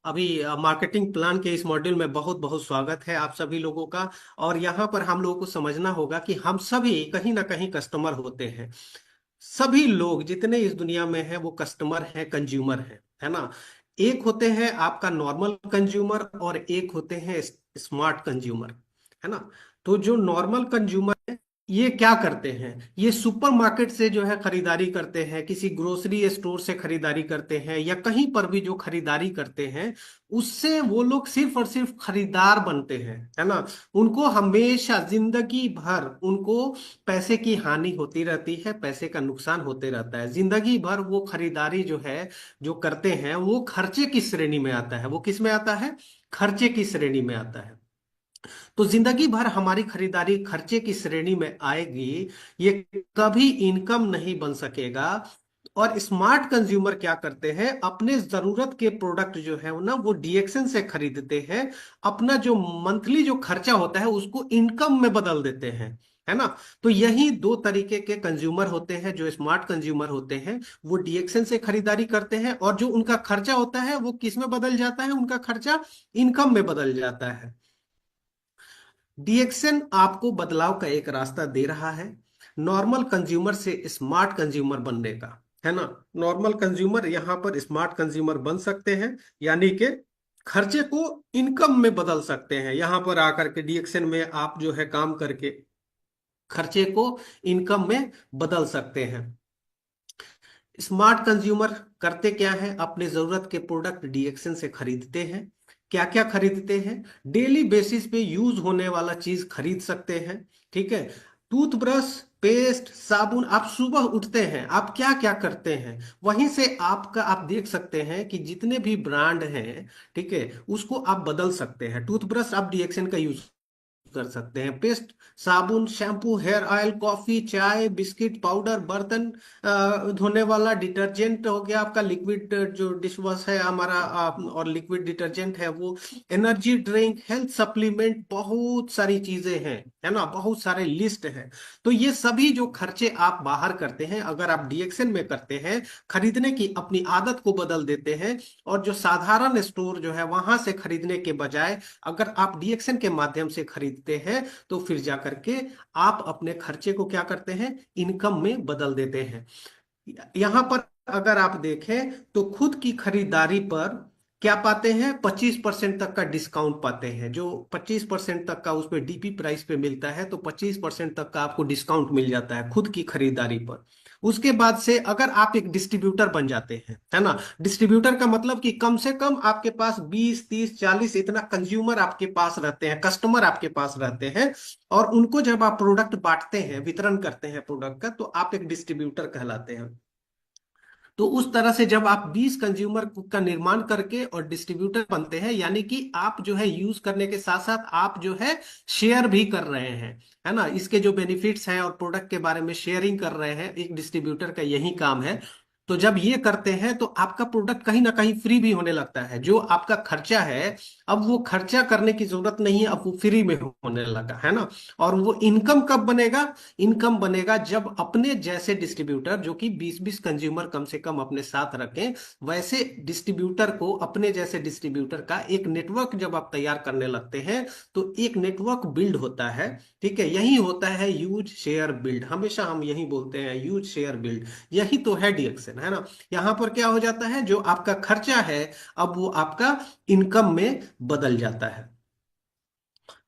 अभी marketing plan के इस मॉड्यूल में बहुत बहुत स्वागत है आप सभी लोगों का। और यहाँ पर हम लोगों को समझना होगा कि हम सभी कहीं ना कहीं कस्टमर होते हैं। सभी लोग जितने इस दुनिया में हैं वो कस्टमर हैं, कंज्यूमर हैं, है ना। एक होते हैं आपका नॉर्मल कंज्यूमर और एक होते हैं स्मार्ट कंज्यूमर, है ना। तो जो नॉर्मल कंज्यूमर है ये क्या करते हैं, ये सुपरमार्केट से जो है खरीदारी करते हैं, किसी ग्रोसरी स्टोर से खरीदारी करते हैं, या कहीं पर भी जो खरीदारी करते हैं उससे वो लोग सिर्फ और सिर्फ खरीदार बनते हैं, है ना। उनको हमेशा जिंदगी भर उनको पैसे की हानि होती रहती है, पैसे का नुकसान होते रहता है जिंदगी भर। वो खरीदारी जो है जो करते हैं वो खर्चे की श्रेणी में आता है। वो किस में आता है? खर्चे की श्रेणी में आता है। तो जिंदगी भर हमारी खरीदारी खर्चे की श्रेणी में आएगी, ये कभी इनकम नहीं बन सकेगा। और स्मार्ट कंज्यूमर क्या करते हैं, अपने जरूरत के प्रोडक्ट जो है ना वो डीएक्सन से खरीदते हैं। अपना जो मंथली जो खर्चा होता है उसको इनकम में बदल देते हैं, है ना। तो यही दो तरीके के कंज्यूमर होते हैं। जो स्मार्ट कंज्यूमर होते हैं वो डीएक्सन से खरीदारी करते हैं, और जो उनका खर्चा होता है वो किस में बदल जाता है? उनका खर्चा इनकम में बदल जाता है। डीएक्सन आपको बदलाव का एक रास्ता दे रहा है, नॉर्मल कंज्यूमर से स्मार्ट कंज्यूमर बनने का, है ना। नॉर्मल कंज्यूमर यहाँ पर स्मार्ट कंज्यूमर बन सकते हैं, यानी कि खर्चे को इनकम में बदल सकते हैं। यहाँ पर आकर के डीएक्सन में आप जो है काम करके खर्चे को इनकम में बदल सकते हैं। स्मार्ट कंज्यूमर करते क्या है, अपने जरूरत के प्रोडक्ट डीएक्सन से खरीदते हैं। क्या क्या खरीदते हैं? डेली बेसिस पे यूज होने वाला चीज खरीद सकते हैं, ठीक है। टूथब्रश, पेस्ट, साबुन। आप सुबह उठते हैं, आप क्या क्या करते हैं, वहीं से आपका आप देख सकते हैं कि जितने भी ब्रांड हैं, ठीक है, उसको आप बदल सकते हैं। टूथब्रश आप डीएक्सन का यूज कर सकते हैं, पेस्ट, साबुन, शैम्पू, हेयर ऑयल, कॉफी, चाय, बिस्किट, पाउडर, बर्तन धोने वाला डिटर्जेंट हो गया आपका, लिक्विड जो डिश वॉश है हमारा, और लिक्विड डिटर्जेंट है वो, एनर्जी ड्रिंक, हेल्थ सप्लीमेंट, बहुत सारी चीजें हैं, है ना, बहुत सारे लिस्ट है। तो ये सभी जो खर्चे आप बाहर करते हैं, अगर आप डीएक्सन में करते हैं, खरीदने की अपनी आदत को बदल देते हैं, और जो साधारण स्टोर जो है वहां से खरीदने के बजाय अगर आप डीएक्सन के माध्यम से खरीदते हैं, तो फिर जाकर के आप अपने खर्चे को क्या करते हैं, इनकम में बदल देते हैं। यहां पर अगर आप देखें तो खुद की खरीदारी पर क्या पाते हैं, 25% तक का डिस्काउंट पाते हैं। जो 25% तक का उस पे डीपी प्राइस पे मिलता है, तो 25% तक का आपको डिस्काउंट मिल जाता है खुद की खरीदारी पर। उसके बाद से अगर आप एक डिस्ट्रीब्यूटर बन जाते हैं, है ना। डिस्ट्रीब्यूटर का मतलब कि कम से कम आपके पास 20, 30, 40 इतना कंज्यूमर आपके पास रहते हैं, कस्टमर आपके पास रहते हैं। और उनको जब आप प्रोडक्ट बांटते हैं, वितरण करते हैं प्रोडक्ट का, तो आप एक डिस्ट्रीब्यूटर कहलाते हैं। तो उस तरह से जब आप 20 कंज्यूमर का निर्माण करके और डिस्ट्रीब्यूटर बनते हैं, यानी कि आप जो है यूज करने के साथ साथ आप जो है शेयर भी कर रहे हैं, है ना। इसके जो बेनिफिट्स हैं और प्रोडक्ट के बारे में शेयरिंग कर रहे हैं, एक डिस्ट्रीब्यूटर का यही काम है। तो जब ये करते हैं तो आपका प्रोडक्ट कहीं ना कहीं फ्री भी होने लगता है। जो आपका खर्चा है, अब वो खर्चा करने की जरूरत नहीं है, अब वो फ्री में होने लगा, है ना। और वो इनकम कब बनेगा? इनकम बनेगा जब अपने जैसे डिस्ट्रीब्यूटर, जो कि 20-20 कंज्यूमर कम से कम अपने साथ रखें, वैसे डिस्ट्रीब्यूटर को, अपने जैसे डिस्ट्रीब्यूटर का एक नेटवर्क जब आप तैयार करने लगते हैं, तो एक नेटवर्क बिल्ड होता है, ठीक है। यही होता है यूज शेयर बिल्ड। हमेशा हम यही बोलते हैं, यूज शेयर बिल्ड। यही तो है डीएक्सन, है ना। यहां पर क्या हो जाता है, जो आपका खर्चा है अब वो आपका इनकम में बदल जाता है।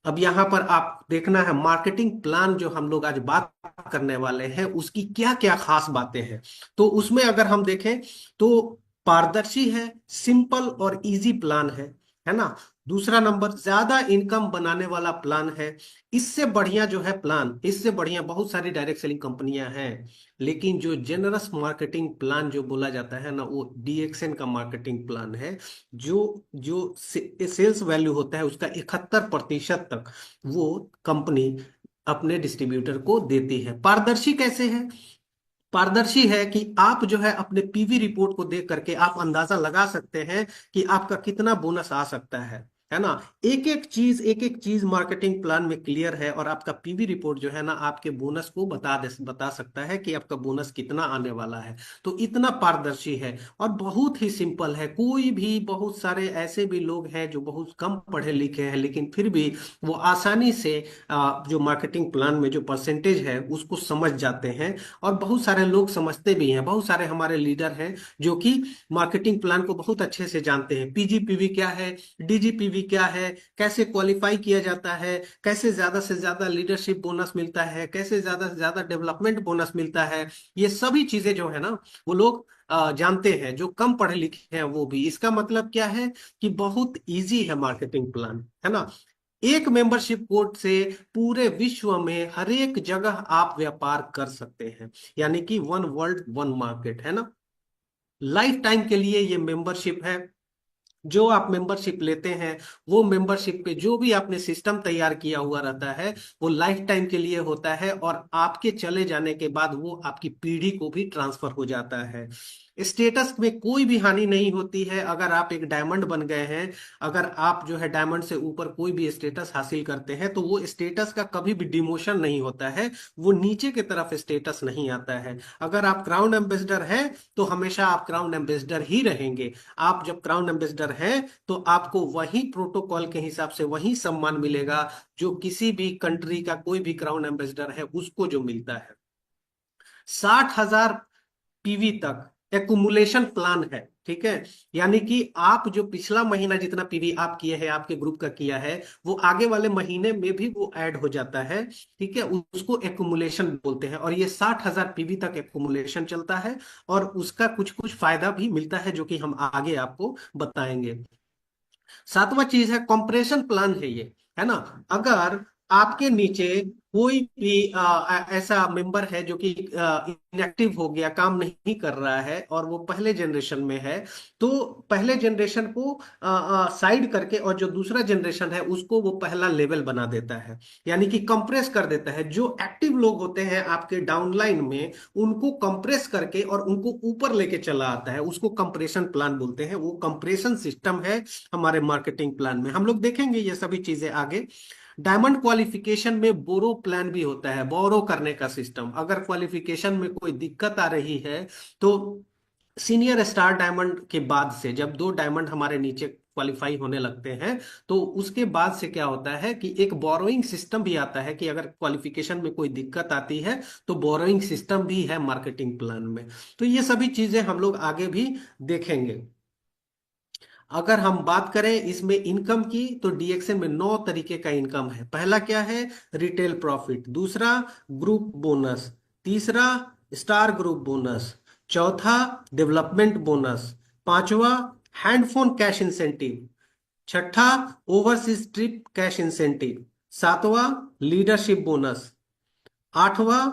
अब यहाँ पर आप देखना है मार्केटिंग प्लान जो हम लोग आज बात करने वाले हैं उसकी क्या क्या खास बातें हैं। तो उसमें अगर हम देखें तो पारदर्शी है, सिंपल और इजी प्लान है ना। दूसरा नंबर, ज्यादा इनकम बनाने वाला प्लान है। इससे बढ़िया जो है प्लान, इससे बढ़िया बहुत सारी डायरेक्ट सेलिंग कंपनियां हैं, लेकिन जो जेनरस मार्केटिंग प्लान जो बोला जाता है ना, वो डीएक्सएन का मार्केटिंग प्लान है। जो जो सेल्स वैल्यू होता है उसका 71% तक वो कंपनी अपने डिस्ट्रीब्यूटर को देती है। पारदर्शी कैसे है? पारदर्शी है कि आप जो है अपने पीवी रिपोर्ट को देख करके आप अंदाजा लगा सकते हैं कि आपका कितना बोनस आ सकता है। है ना। एक एक चीज मार्केटिंग प्लान में क्लियर है, और आपका पीवी रिपोर्ट जो है ना आपके बोनस को बता सकता है कि आपका बोनस कितना आने वाला है। तो इतना पारदर्शी है और बहुत ही सिंपल है। कोई भी, बहुत सारे ऐसे भी लोग हैं जो बहुत कम पढ़े लिखे हैं लेकिन फिर भी वो आसानी से जो मार्केटिंग प्लान में जो परसेंटेज है उसको समझ जाते हैं। और बहुत सारे लोग समझते भी हैं, बहुत सारे हमारे लीडर हैं जो कि मार्केटिंग प्लान को बहुत अच्छे से जानते हैं। पीजीपीवी क्या है, डीजीपीवी क्या है, कैसे क्वालिफाई किया जाता है, कैसे ज्यादा से ज्यादा लीडरशिप बोनस मिलता है, कैसे ज्यादा से ज्यादा डेवलपमेंट बोनस मिलता है, ये सभी चीजें जो है ना वो लोग जानते हैं, जो कम पढ़े लिखे हैं वो भी। इसका मतलब क्या है कि बहुत इजी है मार्केटिंग प्लान, है ना। एक मेंबरशिप कोड से पूरे विश्व में हर एक जगह आप व्यापार कर सकते हैं, यानी कि वन वर्ल्ड वन मार्केट, है ना। लाइफ टाइम के लिए ये मेंबरशिप है। जो आप मेंबरशिप लेते हैं वो मेंबरशिप पे जो भी आपने सिस्टम तैयार किया हुआ रहता है वो लाइफ टाइम के लिए होता है, और आपके चले जाने के बाद वो आपकी पीढ़ी को भी ट्रांसफर हो जाता है। स्टेटस में कोई भी हानि नहीं होती है। अगर आप एक डायमंड बन गए हैं, अगर आप जो है डायमंड से ऊपर कोई भी स्टेटस हासिल करते हैं तो वो स्टेटस का कभी भी डिमोशन नहीं होता है, वो नीचे की तरफ स्टेटस नहीं आता है। अगर आप क्राउन एम्बेसडर हैं तो हमेशा आप क्राउन एम्बेसडर ही रहेंगे। आप जब क्राउन एम्बेसडर हैं तो आपको वही प्रोटोकॉल के हिसाब से वही सम्मान मिलेगा जो किसी भी कंट्री का कोई भी क्राउन एम्बेसडर है उसको जो मिलता है। 60,000 पीवी तक एकुमुलेशन प्लान है, ठीक है। यानी कि आप जो पिछला महीना जितना पीवी आप किए हैं, आपके ग्रुप का किया है, वो आगे वाले महीने में भी वो ऐड हो जाता है, ठीक है। उसको एकुमुलेशन बोलते हैं, और ये 60,000 पीवी तक एकुमुलेशन चलता है। और उसका कुछ कुछ फायदा भी मिलता है जो कि हम आगे आपको बताएंगे। सातवां चीज है कंप्रेशन प्लान है ये, है ना। अगर आपके नीचे कोई भी ऐसा मेंबर है जो कि इनएक्टिव हो गया, काम नहीं कर रहा है, और वो पहले जनरेशन में है, तो पहले जनरेशन को साइड करके और जो दूसरा जनरेशन है उसको वो पहला लेवल बना देता है, यानी कि कंप्रेस कर देता है। जो एक्टिव लोग होते हैं आपके डाउनलाइन में उनको कंप्रेस करके और उनको ऊपर लेके चला आता है, उसको कंप्रेशन प्लान बोलते हैं। वो कंप्रेशन सिस्टम है हमारे मार्केटिंग प्लान में। हम लोग देखेंगे ये सभी चीजें आगे। डायमंड क्वालिफिकेशन में बोरो प्लान भी होता है, बोरो करने का सिस्टम। अगर क्वालिफिकेशन में कोई दिक्कत आ रही है तो सीनियर स्टार डायमंड के बाद से, जब 2 डायमंड हमारे नीचे क्वालिफाई होने लगते हैं, तो उसके बाद से क्या होता है कि एक बोरोइंग सिस्टम भी आता है कि अगर क्वालिफिकेशन में कोई दिक्कत आती है तो बोरोइंग सिस्टम भी है मार्केटिंग प्लान में। तो ये सभी चीजें हम लोग आगे भी देखेंगे। अगर हम बात करें इसमें इनकम की, तो डीएक्सएन में 9 तरीके का इनकम है। पहला क्या है, रिटेल प्रॉफिट। दूसरा, ग्रुप बोनस। तीसरा, स्टार ग्रुप बोनस। चौथा, डेवलपमेंट बोनस। पांचवा, हैंडफोन कैश इंसेंटिव। छठा, ओवरसीज ट्रिप कैश इंसेंटिव। सातवां, लीडरशिप बोनस। आठवां,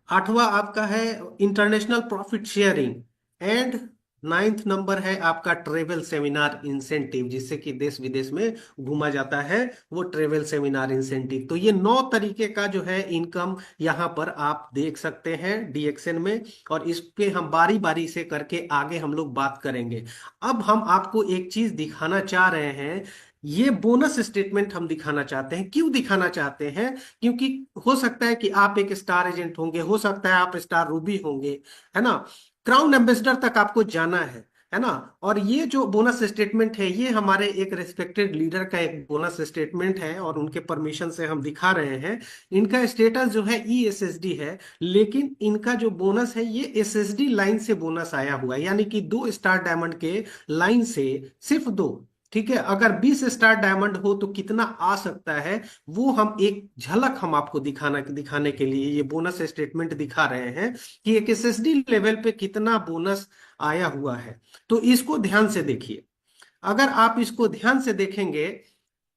आठवां आपका है international profit sharing. And ninth number है आपका ट्रेवल सेमिनार इंसेंटिव, जिससे कि देश विदेश में घूमा जाता है, वो ट्रेवल सेमिनार इंसेंटिव। तो ये 9 तरीके का जो है इनकम यहाँ पर आप देख सकते हैं डीएक्सएन में, और इस पे हम बारी बारी से करके आगे हम लोग बात करेंगे। अब हम आपको एक चीज दिखाना चाह रहे हैं। ये बोनस स्टेटमेंट हम दिखाना चाहते हैं। क्यों दिखाना चाहते हैं? क्योंकि हो सकता है कि आप एक स्टार एजेंट होंगे, हो सकता है आप स्टार रूबी होंगे, है ना। क्राउन एम्बेसडर तक आपको जाना है ना। और ये जो बोनस स्टेटमेंट है ये हमारे एक रेस्पेक्टेड लीडर का एक बोनस स्टेटमेंट है, और उनके परमिशन से हम दिखा रहे हैं। इनका स्टेटस जो है ईएसएसडी है, लेकिन इनका जो बोनस है ये एसएसडी लाइन से बोनस आया हुआ है, यानी कि 2 स्टार डायमंड के लाइन से, सिर्फ 2। ठीक है, अगर 20 स्टार डायमंड हो तो कितना आ सकता है, वो हम एक झलक हम आपको दिखाने के लिए ये बोनस स्टेटमेंट दिखा रहे हैं कि एक एसएसडी लेवल पे कितना बोनस आया हुआ है। तो इसको ध्यान से देखिए। अगर आप इसको ध्यान से देखेंगे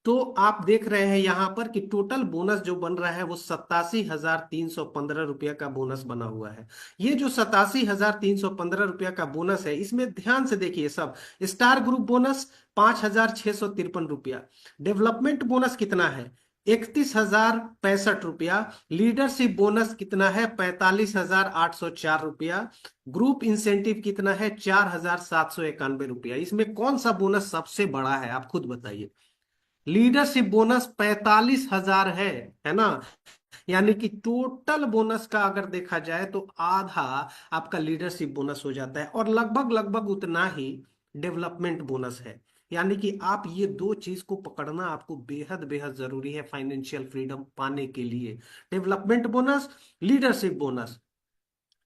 तो आप देख रहे हैं यहां पर कि टोटल बोनस जो बन रहा है वो 87,315 रुपया का बोनस बना हुआ है। ये जो 87,315 रुपया का बोनस है, इसमें ध्यान से देखिए सब। स्टार ग्रुप बोनस 5,653 रुपया। डेवलपमेंट बोनस कितना है? 31,065 रुपया। लीडरशिप बोनस कितना है? 45,804 रुपया। ग्रुप इंसेंटिव कितना है? 4,791 रुपया। इसमें कौन सा बोनस सबसे बड़ा है, आप खुद बताइए। लीडरशिप बोनस 45,000 है ना। यानी कि टोटल बोनस का अगर देखा जाए तो आधा आपका लीडरशिप बोनस हो जाता है, और लगभग लगभग उतना ही डेवलपमेंट बोनस है। यानी कि आप ये दो चीज को पकड़ना आपको बेहद बेहद जरूरी है फाइनेंशियल फ्रीडम पाने के लिए। Development bonus, leadership bonus.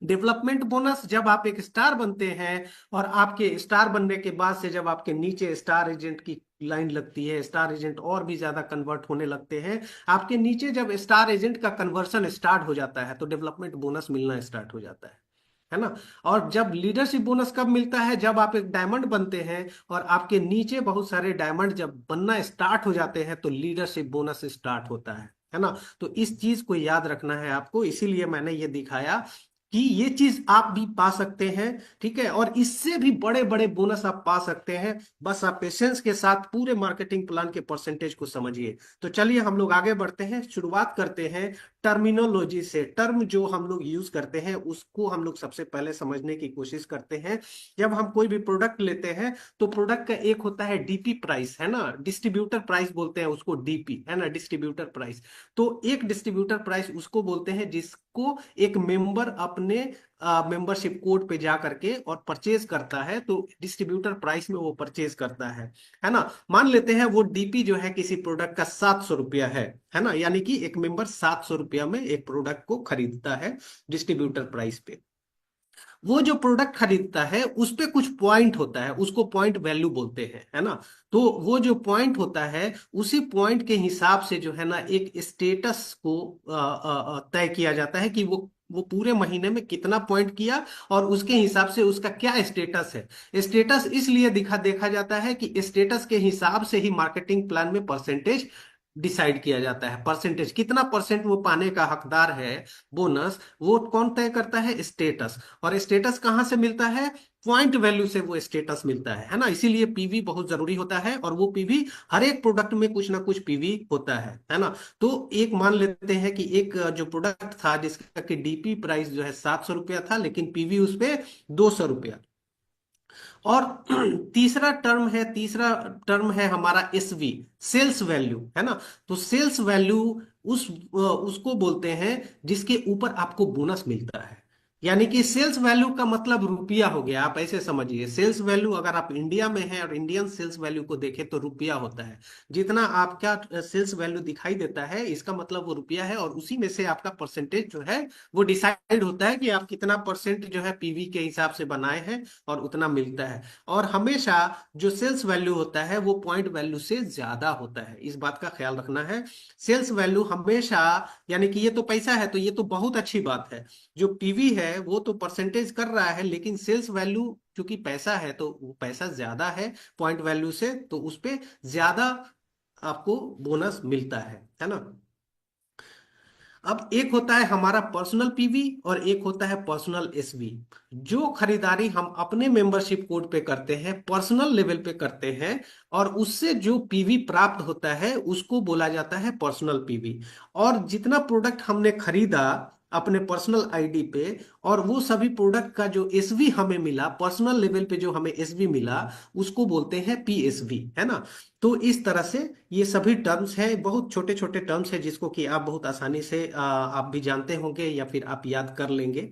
Development bonus जब आप एक स्टार बनते हैं, और आपके स्टार बनने के बाद से जब आपके नीचे स्टार एजेंट की लाइन लगती है, स्टार एजेंट और भी ज्यादा कन्वर्ट होने लगते हैं, आपके नीचे जब स्टार एजेंट का कन्वर्शन स्टार्ट हो जाता है तो डेवलपमेंट बोनस मिलना स्टार्ट हो जाता है ना। और जब लीडरशिप बोनस कब मिलता है? जब आप एक डायमंड बनते हैं और आपके नीचे बहुत सारे डायमंड जब बनना स्टार्ट हो जाते हैं तो लीडरशिप बोनस स्टार्ट होता है ना। तो इस चीज को याद रखना है आपको, इसीलिए मैंने ये दिखाया कि ये चीज आप भी पा सकते हैं। ठीक है, और इससे भी बड़े बड़े बोनस आप पा सकते हैं। बस आप पेशेंस के साथ पूरे मार्केटिंग प्लान के परसेंटेज को समझिए। तो चलिए हम लोग आगे बढ़ते हैं, शुरुआत करते हैं टर्मिनोलॉजी से। टर्म जो हम लोग यूज करते हैं उसको हम लोग सबसे पहले समझने की कोशिश करते हैं। जब हम कोई भी प्रोडक्ट लेते हैं तो प्रोडक्ट का एक होता है डीपी प्राइस, है ना, डिस्ट्रीब्यूटर प्राइस बोलते हैं उसको, डीपी है ना, डिस्ट्रीब्यूटर प्राइस। तो एक डिस्ट्रीब्यूटर प्राइस उसको बोलते हैं जिसको एक मेंबर अपने मेंबरशिप कोड पे जा करके और परचेज करता है, तो डिस्ट्रीब्यूटर प्राइस में वो परचेज करता है ना। मान लेते हैं वो डीपी जो है किसी प्रोडक्ट का 700 रुपया है ना, यानी कि एक मेंबर 700 रुपया में एक प्रोडक्ट को खरीदता है डिस्ट्रीब्यूटर प्राइस पे। वो जो प्रोडक्ट खरीदता है उस पे कुछ पॉइंट होता है, उसको पॉइंट वैल्यू बोलते हैं, है ना। तो वो जो पॉइंट होता है उसी पॉइंट के हिसाब से जो है ना एक स्टेटस को तय किया जाता है कि वो पूरे महीने में कितना पॉइंट किया, और उसके हिसाब से उसका क्या स्टेटस है। स्टेटस इसलिए देखा जाता है कि स्टेटस के हिसाब से ही मार्केटिंग प्लान में परसेंटेज डिसाइड किया जाता है। परसेंटेज कितना परसेंट वो पाने का हकदार है बोनस, वो कौन तय करता है? स्टेटस। और स्टेटस कहाँ से मिलता है? पॉइंट वैल्यू से वो स्टेटस मिलता है ना। इसीलिए पीवी बहुत जरूरी होता है, और वो पीवी हर एक प्रोडक्ट में कुछ ना कुछ पीवी होता है ना। तो एक मान लेते हैं कि एक जो प्रोडक्ट था जिसका कि डीपी प्राइस जो है 700 रुपया था, लेकिन पीवी उस पे 200 रुपया। और तीसरा टर्म है हमारा एसवी, सेल्स वैल्यू, है ना। तो सेल्स वैल्यू उसको बोलते हैं जिसके ऊपर आपको बोनस मिलता है। यानी कि सेल्स वैल्यू का मतलब रुपया हो गया, आप ऐसे समझिए। सेल्स वैल्यू अगर आप इंडिया में हैं और इंडियन सेल्स वैल्यू को देखें तो रुपया होता है। जितना आपका सेल्स वैल्यू दिखाई देता है इसका मतलब वो रुपया है, और उसी में से आपका परसेंटेज जो है वो डिसाइड होता है कि आप कितना परसेंट जो है पीवी के हिसाब से बनाए हैं, और उतना मिलता है। और हमेशा जो सेल्स वैल्यू होता है वो पॉइंट वैल्यू से ज्यादा होता है, इस बात का ख्याल रखना है। सेल्स वैल्यू हमेशा, यानी कि ये तो पैसा है तो ये तो बहुत अच्छी बात है। जो पीवी है वो तो परसेंटेज कर रहा है, लेकिन सेल्स वैल्यू चूंकि पैसा है तो वो पैसा ज्यादा है पॉइंट वैल्यू से, तो उस पे ज्यादा आपको बोनस मिलता है ना। अब एक होता है हमारा पर्सनल पीवी और एक होता है पर्सनल एसवी। जो खरीदारी हम अपने मेंबरशिप कोड पे करते हैं, पर्सनल लेवल पे करते हैं, और उससे जो पीवी प्राप्त होता है उसको बोला जाता है पर्सनल पीवी। और जितना प्रोडक्ट हमने खरीदा अपने पर्सनल आईडी पे, और वो सभी प्रोडक्ट का जो एसवी हमें मिला, पर्सनल लेवल पे जो हमें एसवी मिला, उसको बोलते हैं पीएसवी, है ना। तो इस तरह से ये सभी टर्म्स हैं, बहुत छोटे छोटे टर्म्स हैं जिसको कि आप बहुत आसानी से आप भी जानते होंगे या फिर आप याद कर लेंगे।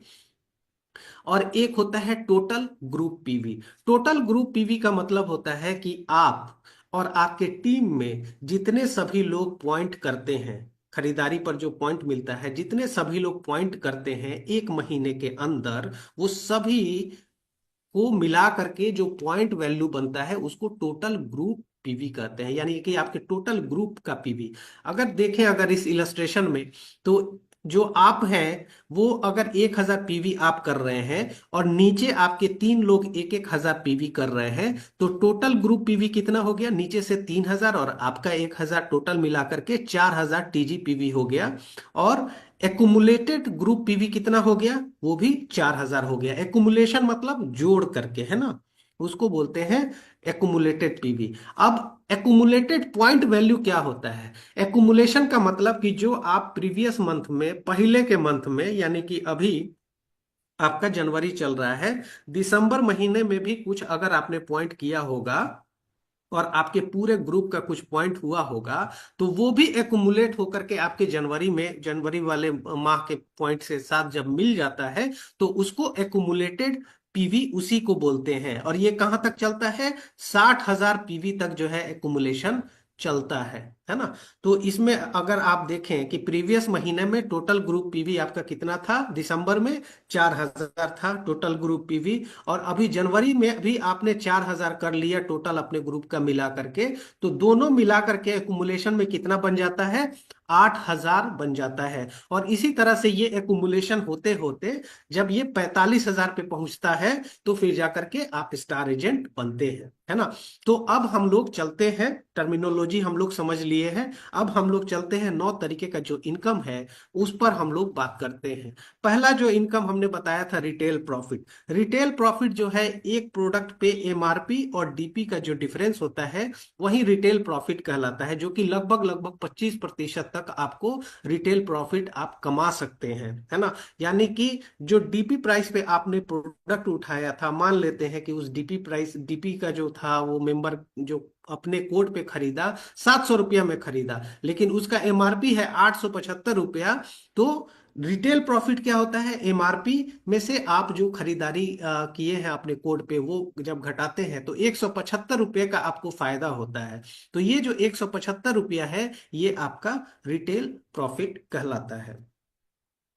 और एक होता है total group PV. Total group PV का मतलब होता है कि आप और आपके टीम में जितने सभी लोग पॉइंट करते हैं, खरीदारी पर जो पॉइंट मिलता है, जितने सभी लोग पॉइंट करते हैं एक महीने के अंदर, वो सभी को मिला करके जो पॉइंट वैल्यू बनता है उसको टोटल ग्रुप पीवी कहते हैं। यानी कि आपके टोटल ग्रुप का पीवी। अगर देखें, अगर इस इलस्ट्रेशन में, तो जो आप हैं वो अगर 1,000 पीवी आप कर रहे हैं, और नीचे आपके 3 लोग 1,000 पीवी कर रहे हैं, तो टोटल ग्रुप पीवी कितना हो गया? नीचे से 3,000 और आपका 1,000, टोटल मिला करके 4,000 टीजी पीवी हो गया। और एकुमुलेटेड ग्रुप पीवी कितना हो गया? वो भी 4,000 हो गया। एकुमुलेशन मतलब जोड़ करके, है ना। उसको बोलते हैं एक्यूमुलेटेड पीवी। अब एक्यूमुलेटेड पॉइंट वैल्यू क्या होता है? एक्यूमुलेशन का मतलब कि जो आप प्रीवियस मंथ में, पहले के मंथ में, यानी कि अभी आपका जनवरी चल रहा है, दिसंबर महीने में भी कुछ अगर आपने पॉइंट किया होगा और आपके पूरे ग्रुप का कुछ पॉइंट हुआ होगा, तो वो भी एक्युमुलेट होकर के आपके जनवरी में, जनवरी वाले माह के पॉइंट से साथ जब मिल जाता है, तो उसको एक्युमुलेटेड पीवी उसी को बोलते हैं। और ये कहां तक चलता है? 60,000 पीवी तक जो है एक्युमुलेशन चलता है ना। तो इसमें अगर आप देखें कि प्रीवियस महीने में टोटल ग्रुप पीवी आपका कितना था, दिसंबर में 4,000 था टोटल ग्रुप पीवी, और अभी जनवरी में भी आपने 4,000 कर लिया टोटल अपने ग्रुप का मिला करके, तो दोनों मिला करके एक्युमुलेशन में कितना बन जाता है? 8,000 बन जाता है। और इसी तरह से ये एक्युमुलेशन होते होते जब ये 45,000 पे पहुंचता है, तो फिर जाकर के आप स्टार एजेंट बनते हैं, है ना। तो अब हम लोग चलते हैं, टर्मिनोलॉजी हम लोग समझ लिए हैं। अब हम लोग चलते हैं 9 तरीके का जो इनकम है उस पर हम लोग बात करते हैं। पहला जो इनकम हमने बताया था, रिटेल प्रॉफिट। रिटेल प्रॉफिट जो है, एक प्रोडक्ट पे एमआरपी और डीपी का जो डिफरेंस होता है वही रिटेल प्रॉफिट कहलाता है, जो कि लगभग लगभग 25% तक आपको रिटेल प्रॉफिट आप कमा सकते हैं, है ना। यानी कि जो डीपी प्राइस पे आपने प्रोडक्ट उठाया था, मान लेते हैं कि उस डीपी प्राइस, डीपी का जो था वो मेंबर जो अपने कोड पे खरीदा 700 रुपया में खरीदा, लेकिन उसका एमआरपी है 875 रुपया। तो रिटेल प्रॉफिट क्या होता है? एमआरपी में से आप जो खरीदारी किए हैं अपने कोड पे, वो जब घटाते हैं तो 175 रुपये का आपको फायदा होता है। तो ये जो 175 रुपया है, ये आपका रिटेल प्रॉफिट कहलाता है।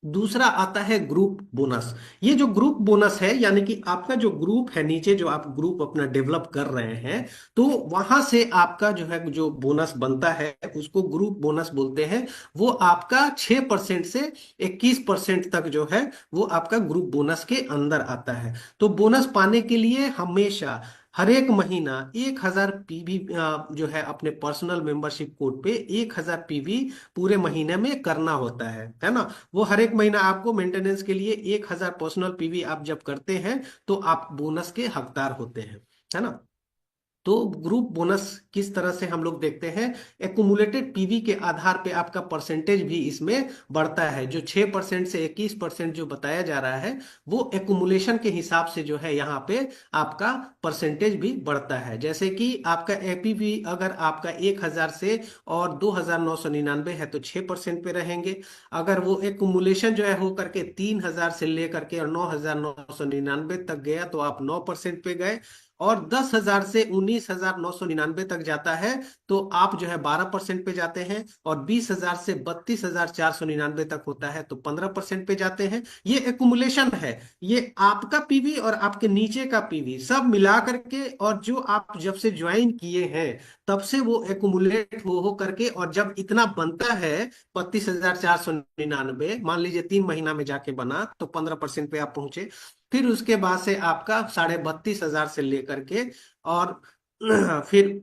दूसरा आता है ग्रुप बोनस। ये जो ग्रुप बोनस है, यानी कि आपका जो ग्रुप है नीचे, जो आप ग्रुप अपना डेवलप कर रहे हैं, तो वहां से आपका जो है जो बोनस बनता है उसको ग्रुप बोनस बोलते हैं। वो आपका 6% से 21% तक जो है वो आपका ग्रुप बोनस के अंदर आता है। तो बोनस पाने के लिए हमेशा हर एक महीना 1,000 पीवी जो है अपने पर्सनल मेंबरशिप कोड पे 1,000 पीवी पूरे महीने में करना होता है ना। वो हर एक महीना आपको मेंटेनेंस के लिए 1,000 पर्सनल पीवी आप जब करते हैं, तो आप बोनस के हकदार होते हैं, है ना। तो ग्रुप बोनस किस तरह से हम लोग देखते हैं, एक्युमुलेटेड पीवी के आधार पे आपका परसेंटेज भी इसमें बढ़ता है। जो 6% से 21% जो बताया जा रहा है, वो एक्युमुलेशन के हिसाब से जो है यहाँ पे आपका परसेंटेज भी बढ़ता है। जैसे कि आपका एपीवी अगर आपका 1,000 से और 2,999 है तो 6% पे रहेंगे। अगर वो एक्युमुलेशन जो है हो करके 3,000 से लेकर के और 9,999 तक गया, तो आप 9% पे गए। और 10,000 से 19,999 तक जाता है, तो आप जो है 12% पे जाते हैं। और 20,000 से 32,499 तक होता है तो 15% पे जाते हैं। ये एक्युमुलेशन है। ये आपका पीवी और आपके नीचे का पीवी सब मिला करके, और जो आप जब से ज्वाइन किए हैं तब से वो एक्युमुलेट हो करके, और जब इतना बनता है 32,499, मान लीजिए 3 महीना में जाके बना, तो 15% पे आप पहुंचे। फिर उसके बाद से आपका 32,500 से लेकर के, और फिर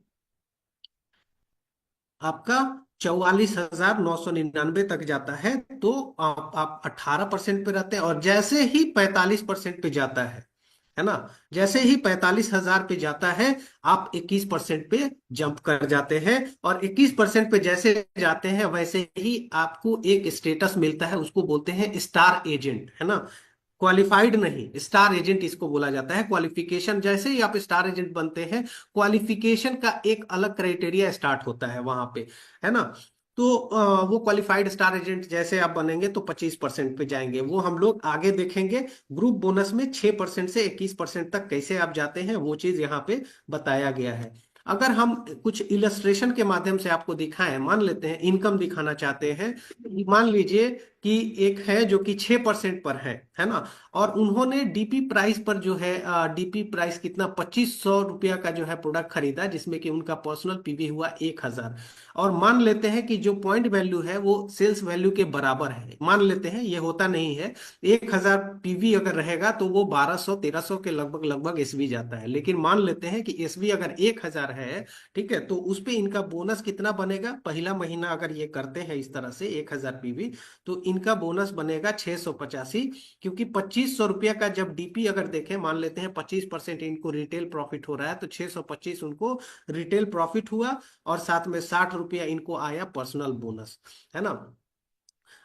आपका 44,999 तक जाता है। तो आप 18% पे रहते हैं। और जैसे ही 45% पे जाता है ना, जैसे ही 45,000 पे जाता है, आप 21% पे जंप कर जाते हैं। और 21% पे जैसे जाते हैं, वैसे ही आपको एक स्टेटस मिलता है, उसको बोलते हैं स्टार एजेंट, है ना। क्वालिफाइड नहीं, स्टार एजेंट इसको बोला जाता है। क्वालिफिकेशन जैसे ही आप स्टार एजेंट बनते हैं, क्वालिफिकेशन का एक अलग क्राइटेरिया स्टार्ट होता है वहां पे, है ना। तो वो क्वालिफाइड स्टार एजेंट जैसे आप बनेंगे तो 25% पे जाएंगे, वो हम लोग आगे देखेंगे। ग्रुप बोनस में 6% से 21% तक कैसे आप जाते हैं, वो चीज यहाँ पे बताया गया है। अगर हम कुछ इलस्ट्रेशन के माध्यम से आपको दिखाएं, मान लेते हैं इनकम दिखाना चाहते हैं। मान लीजिए कि एक है जो कि 6% पर है ना। और उन्होंने डीपी प्राइस पर जो है, डीपी प्राइस कितना, 2,500 रुपया का जो है प्रोडक्ट खरीदा, जिसमें कि उनका पर्सनल पीवी हुआ 1,000। और मान लेते हैं कि जो पॉइंट वैल्यू है वो सेल्स वैल्यू के बराबर है, मान लेते हैं, ये होता नहीं है। 1,000 पीवी अगर रहेगा तो वो 1,200-1,300 के लगभग लगभग एसवी जाता है। लेकिन मान लेते हैं कि एसवी अगर 1,000 है, ठीक है, तो उस पे इनका बोनस कितना बनेगा? पहला महीना अगर ये करते हैं इस तरह से 1,000 पीवी, तो इनका बोनस बनेगा 685, क्योंकि 2500 रुपया का जब डीपी अगर देखें, मान लेते हैं 25% इनको रिटेल प्रॉफिट हो रहा है, तो 625 उनको रिटेल प्रॉफिट हुआ, और साथ में 60 रुपया इनको आया पर्सनल बोनस, है ना।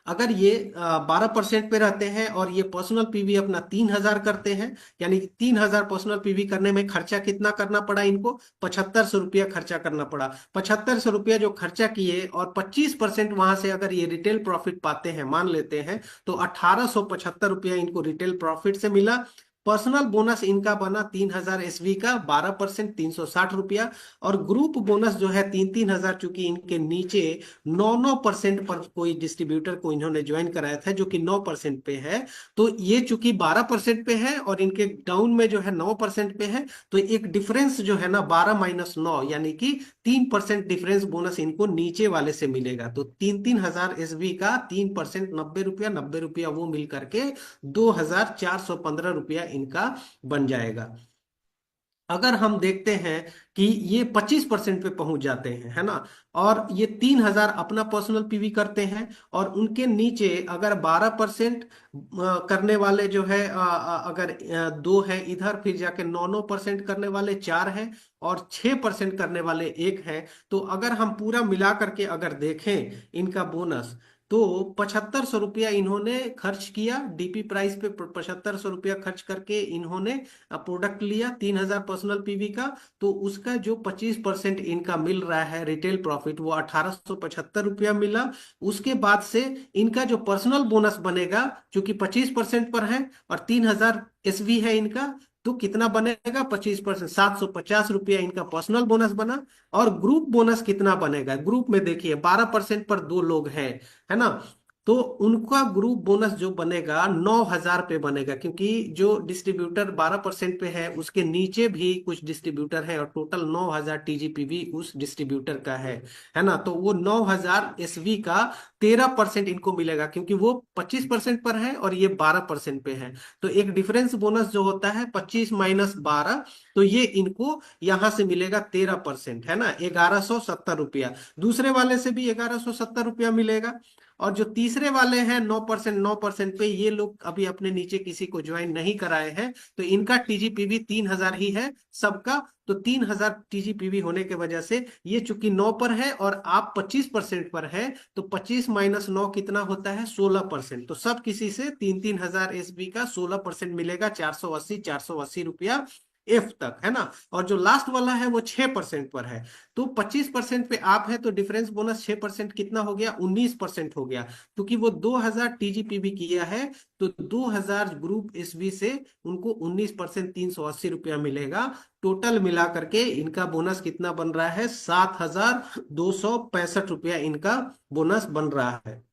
अगर ये 12% पे रहते हैं और ये पर्सनल पीवी अपना 3000 करते हैं, यानी कि 3000 पर्सनल पीवी करने में खर्चा कितना करना पड़ा इनको, 7500 रुपया खर्चा करना पड़ा। 7500 रुपया जो खर्चा किए और 25% वहां से अगर ये रिटेल प्रॉफिट पाते हैं, मान लेते हैं, तो 1875 रुपया इनको रिटेल प्रॉफिट से मिला। पर्सनल बोनस इनका बना 3000 एसवी का, 12%, 360 रुपया। और ग्रुप बोनस जो है 3-3 हजार, चूंकि इनके नीचे 9-9% पर कोई डिस्ट्रीब्यूटर को इन्होंने ज्वाइन कराया था, जो कि 9% पे है, तो ये चूंकि 12% पे है और इनके डाउन में जो है 9% पे है, तो एक डिफरेंस जो है ना 12 - 9, यानी कि 3% डिफरेंस बोनस इनको नीचे वाले से मिलेगा। तो 3-3 हजार एसबी का 3%, 90 रुपया, 90 रुपया वो मिल करके 2415 रुपया इनका बन जाएगा। अगर हम देखते हैं कि ये 25% पे पहुंच जाते हैं, है ना, और ये 3000 अपना पर्सनल पीवी करते हैं, और उनके नीचे अगर 12% करने वाले जो है अगर दो है इधर, फिर जाके 9-9% करने वाले चार हैं, और 6% करने वाले एक हैं, तो अगर हम पूरा मिला करके अगर देखें इनका बोनस, तो 7500 रुपया इन्होंने खर्च किया डीपी प्राइस पे। 7500 रुपया खर्च करके इन्होंने प्रोडक्ट लिया 3000 पर्सनल पीवी का, तो उसका जो 25% इनका मिल रहा है रिटेल प्रॉफिट, वो 1875 रुपया मिला। उसके बाद से इनका जो पर्सनल बोनस बनेगा, जो कि 25% पर है और 3000 एसवी है इनका, तो कितना बनेगा 25%, 750 रुपया इनका पर्सनल बोनस बना। और ग्रुप बोनस कितना बनेगा, ग्रुप में देखिए 12% पर दो लोग हैं, है ना, तो उनका ग्रुप बोनस जो बनेगा 9000 पे बनेगा, क्योंकि जो डिस्ट्रीब्यूटर 12% पे है उसके नीचे भी कुछ डिस्ट्रीब्यूटर है, और टोटल 9000 टीजीपीवी उस डिस्ट्रीब्यूटर का है ना। तो वो 9000 एसवी का 13% इनको मिलेगा, क्योंकि वो 25% पर है और ये 12% पे है। तो एक डिफरेंस बोनस जो होता है 25 - 12, तो ये इनको यहां से मिलेगा 13%, है ना, 1170 रुपया। दूसरे वाले से भी 1170 रुपया मिलेगा। और जो तीसरे वाले हैं 9%, 9% पे, ये लोग अभी अपने नीचे किसी को ज्वाइन नहीं कराए हैं, तो इनका टीजीपीवी 3000 ही है सबका। तो 3000 टीजीपीवी होने की वजह से ये चूंकि 9 पर है और आप 25% पर है, तो 25 - 9 कितना होता है, 16%। तो सब किसी से 3-3 हजार एसबी का 16% मिलेगा, 480 एफ तक, है ना। और जो लास्ट वाला है वो 6% पर है। तो 25% पे आप है, तो डिफरेंस बोनस 6% कितना हो गया, 19% हो गया, क्योंकि वो 2000 टीजीपीबी किया है, तो 2000 ग्रुप एसबी से उनको 19%, 380 रुपया मिलेगा। टोटल मिला करके इनका बोनस कितना बन रहा है, 7265 रुपया इनका बोनस बन रहा है।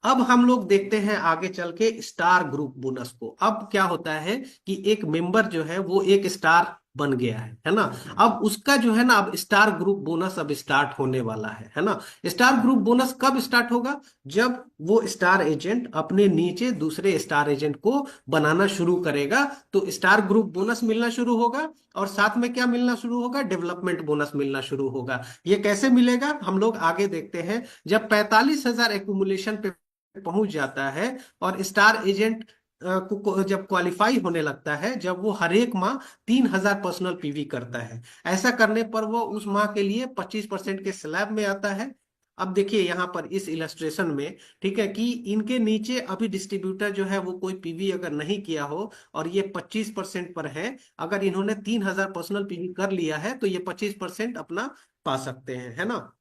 अब हम लोग देखते हैं आगे चल के स्टार ग्रुप बोनस को। अब क्या होता है कि एक मेंबर जो है वो एक स्टार बन गया है ना। अब उसका जो है ना, अब स्टार ग्रुप बोनस अब स्टार्ट होने वाला है ना। स्टार ग्रुप बोनस कब स्टार्ट होगा, जब वो स्टार एजेंट अपने नीचे दूसरे स्टार एजेंट को बनाना शुरू करेगा, तो स्टार ग्रुप बोनस मिलना शुरू होगा। और साथ में क्या मिलना शुरू होगा, डेवलपमेंट बोनस मिलना शुरू होगा। ये कैसे मिलेगा हम लोग आगे देखते हैं। जब 45,000 एक्यूमुलेशन पे पहुंच जाता है, और स्टार एजेंट को जब क्वालिफाई होने लगता है, जब वो हर एक माह 3000 पर्सनल पीवी करता है, ऐसा करने पर वो उस माह के लिए 25% के स्लैब में आता है। अब देखिए यहाँ पर इस इलस्ट्रेशन में, ठीक है, कि इनके नीचे अभी डिस्ट्रीब्यूटर जो है वो कोई पीवी अगर नहीं किया हो, और ये 25% पर है, अगर इन्होंने 3000 पर्सनल पीवी कर लिया है, तो ये 25% अपना पा सकते हैं, है ना।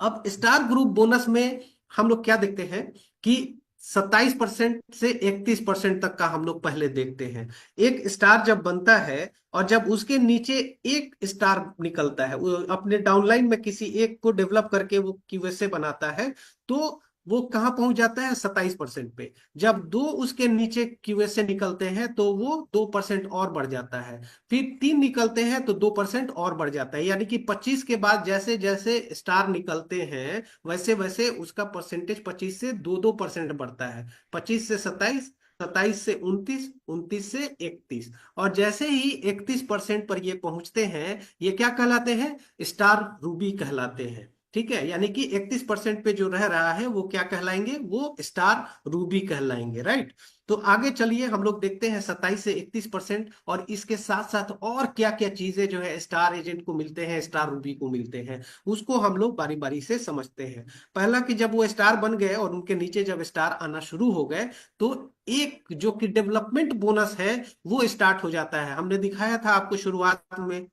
अब स्टार ग्रुप बोनस में हम लोग क्या देखते हैं कि 27% से 31% तक का हम लोग पहले देखते हैं। एक स्टार जब बनता है और जब उसके नीचे एक स्टार निकलता है, वो अपने डाउनलाइन में किसी एक को डेवलप करके वो क्यूएसए बनाता है, तो वो कहाँ पहुंच जाता है, 27% पे। जब दो उसके नीचे क्यूएसए निकलते हैं, तो वो 2% और बढ़ जाता है। फिर तीन निकलते हैं तो 2% और बढ़ जाता है, यानी कि 25 के बाद जैसे जैसे स्टार निकलते हैं, वैसे वैसे उसका परसेंटेज 25 से 2-2% बढ़ता है। 25 से 27, 27 से 29, 29 से 31, और जैसे ही 31% पर ये पहुंचते हैं, ये क्या कहलाते हैं, स्टार रूबी कहलाते हैं। ठीक है, यानी कि 31% पे जो रह रहा है वो क्या कहलाएंगे, वो स्टार रूबी कहलाएंगे, राइट। तो आगे चलिए हम लोग देखते हैं 27 से 31%, और इसके साथ साथ और क्या क्या चीजें जो है स्टार एजेंट को मिलते हैं, स्टार रूबी को मिलते हैं, उसको हम लोग बारी बारी से समझते हैं। पहला कि जब वो स्टार बन गए और उनके नीचे जब स्टार आना शुरू हो गए, तो एक जो कि डेवलपमेंट बोनस है वो स्टार्ट हो जाता है। हमने दिखाया था आपको शुरुआत में,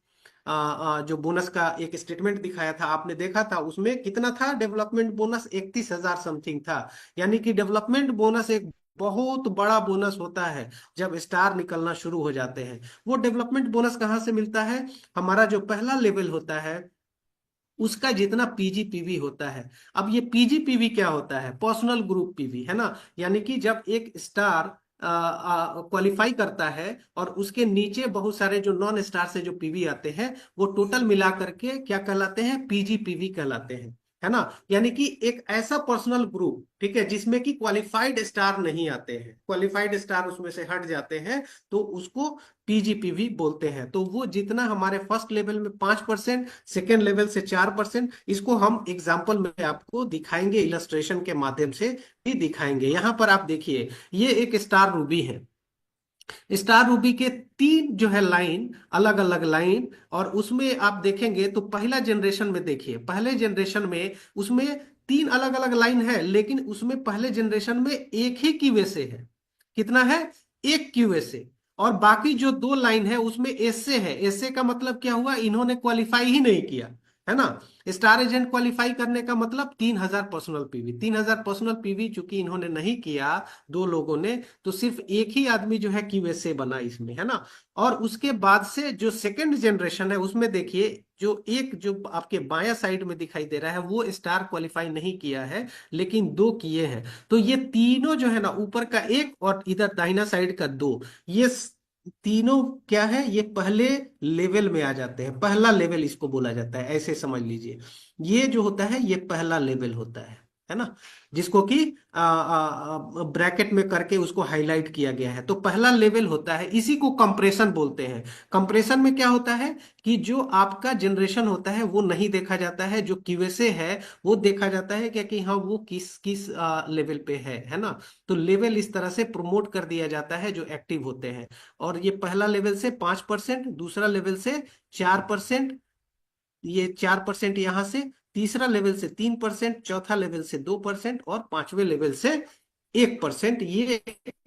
जो बोनस का एक स्टेटमेंट दिखाया था, आपने देखा था उसमें कितना था डेवलपमेंट बोनस, 31,000 समथिंग था। यानी कि डेवलपमेंट बोनस एक बहुत बड़ा बोनस होता है जब स्टार निकलना शुरू हो जाते हैं। वो डेवलपमेंट बोनस कहाँ से मिलता है, हमारा जो पहला लेवल होता है उसका जितना पीजीपीवी होता है। अब ये पीजीपीवी क्या होता है, पर्सनल ग्रुप पीवी है ना। यानी कि जब एक स्टार क्वालिफाई करता है और उसके नीचे बहुत सारे जो नॉन स्टार से जो पीवी आते हैं, वो टोटल मिला करके क्या कहलाते हैं, पीजीपीवी कहलाते हैं, है ना। यानी कि एक ऐसा पर्सनल ग्रुप, ठीक है, जिसमें कि क्वालिफाइड स्टार नहीं आते हैं, क्वालिफाइड स्टार उसमें से हट जाते हैं, तो उसको पीजीपीवी बोलते हैं। तो वो जितना हमारे फर्स्ट लेवल में 5%, सेकेंड लेवल से 4%, इसको हम एग्जाम्पल में आपको दिखाएंगे, इलस्ट्रेशन के माध्यम से भी दिखाएंगे। यहां पर आप देखिए, ये एक स्टार रूबी है। स्टार रूबी के तीन जो है लाइन, अलग अलग लाइन, और उसमें आप देखेंगे तो पहला जनरेशन में देखिए, पहले जनरेशन में उसमें तीन अलग अलग लाइन है, लेकिन उसमें पहले जनरेशन में एक ही क्यूए से है। कितना है, एक क्यूए से। और बाकी जो दो लाइन है उसमें एस से है। एस से का मतलब क्या हुआ, इन्होंने क्वालिफाई ही नहीं किया, है ना। स्टार एजेंट क्वालिफाई करने का मतलब 3,000 पर्सनल पीवी, 3,000 पर्सनल पीवी चूंकि इन्होंने नहीं किया, दो लोगों ने, तो सिर्फ एक ही आदमी जो है क्यूएसए बना इसमें, है ना। और उसके बाद से जो सेकंड जनरेशन है उसमें देखिए, जो एक जो आपके बाया साइड में दिखाई दे रहा है वो स्टार क्वालिफाई नहीं किया है, लेकिन दो किए हैं। तो ये तीनों जो है ना, ऊपर का एक और इधर दाहिना साइड का दो, ये तीनों क्या है, ये पहले लेवल में आ जाते हैं। पहला लेवल इसको बोला जाता है, ऐसे समझ लीजिए। ये जो होता है ये पहला लेवल होता है ना, जिसको कि ब्रैकेट में करके उसको हाईलाइट किया गया है। तो पहला लेवल होता है, इसी को कंप्रेशन बोलते हैं। कंप्रेशन में क्या होता है कि जो आपका जनरेशन होता है वो नहीं देखा जाता है, जो क्यूएसए है वो देखा जाता है, क्या कि हाँ वो किस किस लेवल पे है ना। तो लेवल इस तरह से प्रमोट कर दिया जाता है जो एक्टिव होते हैं। और ये पहला लेवल से 5%, दूसरा लेवल से 4%, ये 4% यहां से, तीसरा लेवल से 3%, चौथा लेवल से 2%, और पांचवें लेवल से 1%। ये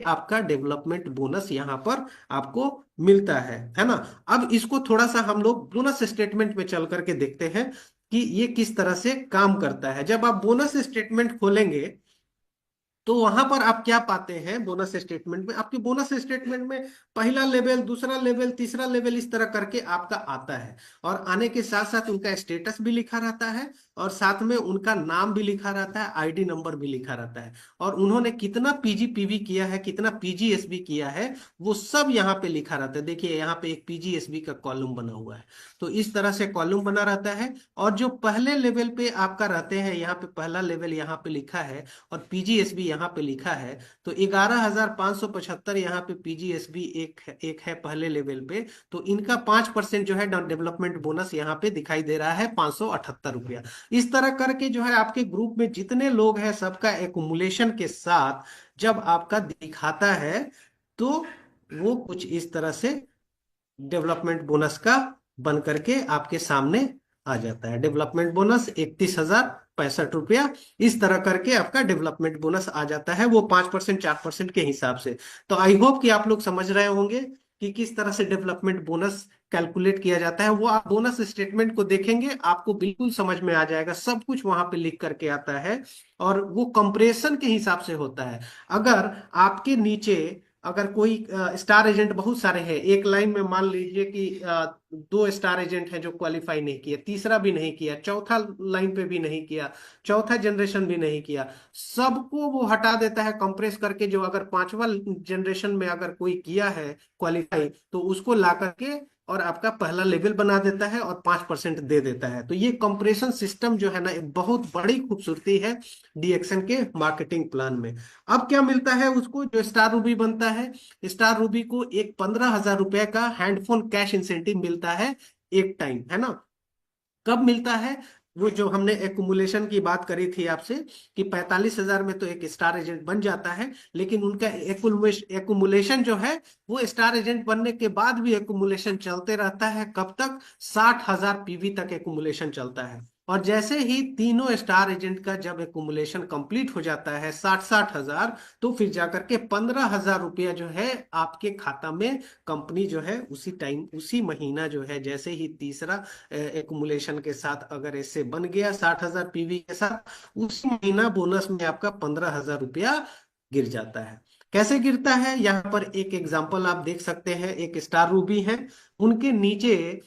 आपका डेवलपमेंट बोनस यहां पर आपको मिलता है ना। अब इसको थोड़ा सा हम लोग बोनस स्टेटमेंट में चल करके देखते हैं कि ये किस तरह से काम करता है। जब आप बोनस स्टेटमेंट खोलेंगे तो वहां पर आप क्या पाते हैं, बोनस स्टेटमेंट में, आपके बोनस स्टेटमेंट में पहला लेवल, दूसरा लेवल, तीसरा लेवल, इस तरह करके आपका आता है। और आने के साथ साथ उनका स्टेटस भी लिखा रहता है, और साथ में उनका नाम भी लिखा रहता है, आईडी नंबर भी लिखा रहता है, और उन्होंने कितना पीजीपीवी किया है, कितना पीजीएसबी किया है, वो सब यहाँ पे लिखा रहता है। देखिए यहाँ पे एक पीजीएसबी का कॉलम बना हुआ है। तो इस तरह से कॉलम बना रहता है। और जो पहले लेवल पे आपका रहते हैं, यहाँ पे पहला लेवल यहाँ पे लिखा है, और पीजीएसबी यहाँ पे लिखा है। तो 11,575 यहाँ पे पीजीएसबी एक है पहले लेवल पे। तो इनका 5% जो है डेवलपमेंट बोनस यहाँ पे दिखाई दे रहा है, 578 रुपया। इस तरह करके जो है आपके ग्रुप में जितने लोग हैं सबका एकुमुलेशन के साथ जब आपका दिखाता है, तो वो कुछ इस तरह से डेवलपमेंट बोनस का बन करके आपके सामने आ जाता है। डेवलपमेंट बोनस 31,065 रुपया, इस तरह करके आपका डेवलपमेंट बोनस आ जाता है, वो 5%, 4% के हिसाब से। तो आई होप कि आप लोग समझ रहे होंगे कि किस तरह से डेवलपमेंट बोनस कैलकुलेट किया जाता है। वो आप बोनस स्टेटमेंट को देखेंगे आपको बिल्कुल समझ में आ जाएगा, सब कुछ वहां पे लिख करके आता है। और वो कंप्रेशन के हिसाब से होता है। अगर आपके नीचे अगर कोई स्टार एजेंट बहुत सारे हैं, एक लाइन में मान लीजिए कि दो स्टार एजेंट हैं जो क्वालिफाई नहीं किए, तीसरा भी नहीं किया, चौथा लाइन पे भी नहीं किया, चौथा जनरेशन भी नहीं किया, सबको वो हटा देता है कंप्रेस करके। जो अगर पांचवा जनरेशन में अगर कोई किया है क्वालिफाई, तो उसको ला करके और आपका पहला लेवल बना देता है और 5% दे देता है। तो ये कंप्रेशन सिस्टम जो है ना, एक बहुत बड़ी खूबसूरती है डीएक्सन के मार्केटिंग प्लान में। अब क्या मिलता है उसको, जो स्टार रूबी बनता है, स्टार रूबी को एक 15,000 रुपए का हैंडफोन कैश इंसेंटिव मिलता है, एक टाइम, है ना। कब मिलता है, वो जो हमने एक्युमुलेशन की बात करी थी आपसे कि 45,000 में तो एक स्टार एजेंट बन जाता है, लेकिन उनका एक्युमुलेशन जो है वो स्टार एजेंट बनने के बाद भी एक्युमुलेशन चलते रहता है। कब तक? 60,000 पीवी तक एक्युमुलेशन चलता है। और जैसे ही तीनों स्टार एजेंट का जब एक्युमुलेशन कंप्लीट हो जाता है 60,000, तो फिर जाकर के 15,000 रुपया जो है आपके खाता में कंपनी जो है उसी टाइम, उसी महीना जो है, जैसे ही तीसरा एक्युमुलेशन के साथ अगर ऐसे बन गया 60,000 पीवी के साथ, उसी महीना बोनस में आपका 15,000 रुपया गिर जाता है। कैसे गिरता है? यहाँ पर एक एग्जांपल आप देख सकते हैं। एक स्टार रूबी है, उनके नीचे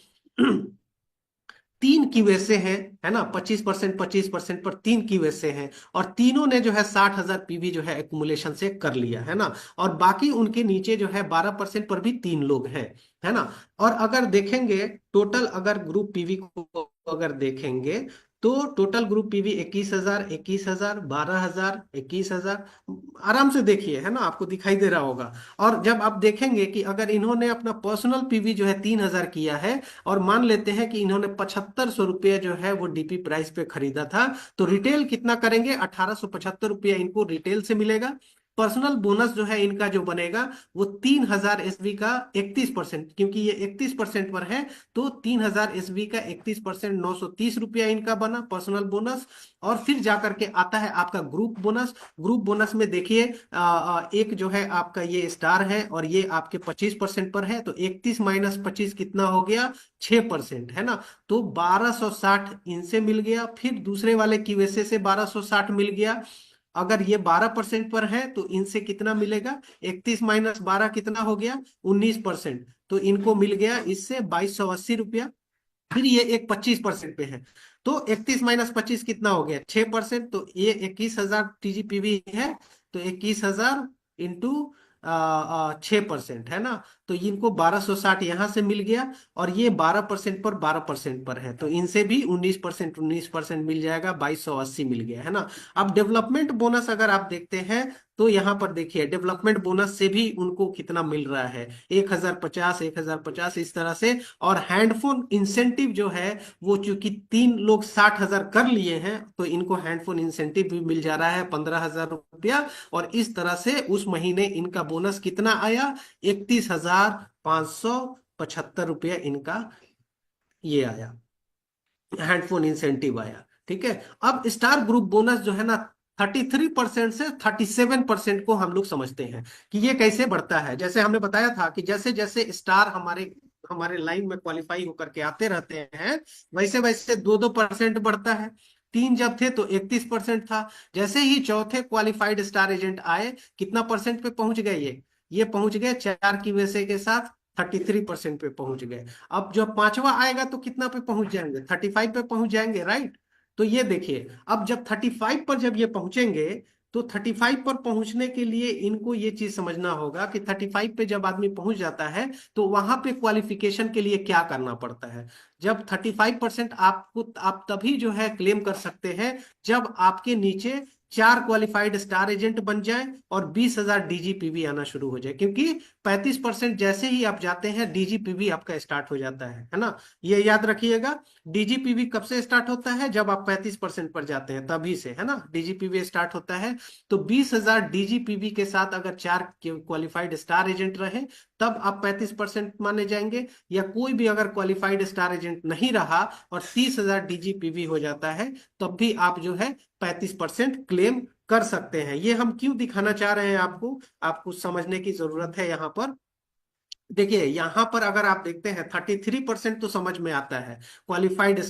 तीन क्यूएसए हैं, है ना, 25%, 25% पर तीन क्यूएसए हैं, और तीनों ने जो है 60,000 पीवी जो है एक्युमुलेशन से कर लिया, है ना। और बाकी उनके नीचे जो है 12% पर भी तीन लोग हैं, है ना। और अगर देखेंगे टोटल, अगर ग्रुप पीवी को अगर देखेंगे, तो टोटल ग्रुप पीवी 21,000, 21,000, 12,000, 21,000, आराम से देखिए, है ना, आपको दिखाई दे रहा होगा। और जब आप देखेंगे कि अगर इन्होंने अपना पर्सनल पीवी जो है 3,000 किया है, और मान लेते हैं कि इन्होंने 7,500 रुपये जो है वो डीपी प्राइस पे खरीदा था, तो रिटेल कितना करेंगे? 1,875 रुपया इनको रिटेल से मिलेगा। पर्सनल बोनस जो है इनका जो बनेगा वो 3,000 एसवी का 31%, क्योंकि ये 31% पर है, तो 3,000 एसवी का 31%, 930 रुपया इनका बना पर्सनल बोनस। और फिर जाकर के आता है आपका ग्रुप बोनस। ग्रुप बोनस में देखिए, एक जो है आपका ये स्टार है, और ये आपके 25% पर है, तो 31 - 25 कितना हो गया? 6%, है ना। तो 1,260 इनसे मिल गया, फिर दूसरे वाले क्यूएसए से 1,260 मिल गया। अगर ये 12% पर है तो इनसे कितना मिलेगा? 31 - 12 कितना हो गया? 19%। तो इनको मिल गया इससे 2,280 रुपया। फिर ये एक 25% पे है, तो 31 - 25 कितना हो गया? 6%। तो ये 21,000 टीजीपीवी है, तो 21,000 इंटू 6%, है ना। तो इनको 1,260 यहां से मिल गया, और ये 12% पर 12% पर है, तो इनसे भी 19%, 19% मिल जाएगा, 2,280 मिल गया, है ना। अब डेवलपमेंट बोनस अगर आप देखते हैं, तो यहाँ पर देखिए डेवलपमेंट बोनस से भी उनको कितना मिल रहा है? 1,050, 1,050 इस तरह से। और हैंडफोन इंसेंटिव जो है, वो चूंकि तीन लोग 60,000 कर लिए हैं, तो इनको हैंडफोन इंसेंटिव भी मिल जा रहा है 15,000 रुपया। और इस तरह से उस महीने इनका बोनस कितना आया? 31,575 रुपया इनका ये आया, हैंडफोन इंसेंटिव आया। ठीक है। अब स्टार ग्रुप बोनस जो है ना, 33% से 37% को हम लोग समझते हैं कि ये कैसे बढ़ता है। जैसे हमने बताया था कि जैसे जैसे स्टार हमारे हमारे लाइन में क्वालिफाई होकर के आते रहते हैं, वैसे वैसे 2-2% बढ़ता है। तीन जब थे तो 31% था। जैसे ही चौथे क्वालिफाइड स्टार एजेंट आए, कितना परसेंट पे पहुंच गए? ये पहुंच गए चार की वजह के साथ 33% पे पहुंच गए। अब जब पांचवा आएगा तो कितना पे पहुंच जाएंगे? 35 पे पहुंच जाएंगे, राइट। तो ये देखिए, अब जब 35 पर जब ये पहुंचेंगे, तो 35 पर पहुंचने के लिए इनको ये चीज समझना होगा कि 35 पे जब आदमी पहुंच जाता है, तो वहां पे क्वालिफिकेशन के लिए क्या करना पड़ता है। जब 35% आपको, आप तभी जो है क्लेम कर सकते हैं जब आपके नीचे चार क्वालिफाइड स्टार एजेंट बन जाए और 20,000 डीजीपीवी आना शुरू हो जाए, क्योंकि 35% जैसे ही आप जाते हैं डीजीपीवी आपका स्टार्ट हो जाता है ना। ये याद रखिएगा। डीजीपीवी कब से स्टार्ट होता है? जब आप 35% पर जाते हैं तभी से, है ना, डीजीपीवी स्टार्ट होता है। तो 20,000 डीजीपीवी के साथ अगर चार क्वालिफाइड स्टार एजेंट रहे, तब आप 35% माने जाएंगे। या कोई भी अगर क्वालिफाइड स्टार एजेंट नहीं रहा और 30,000 डीजीपीवी हो जाता है, तब भी आप जो है 35% क्लेम कर सकते हैं। ये हम क्यों दिखाना चाह रहे हैं आपको? आपको समझने की जरूरत है यहाँ पर। देखिए यहाँ पर अगर आप देखते हैं 33% तो समझ में आता है, क्वालिफाइड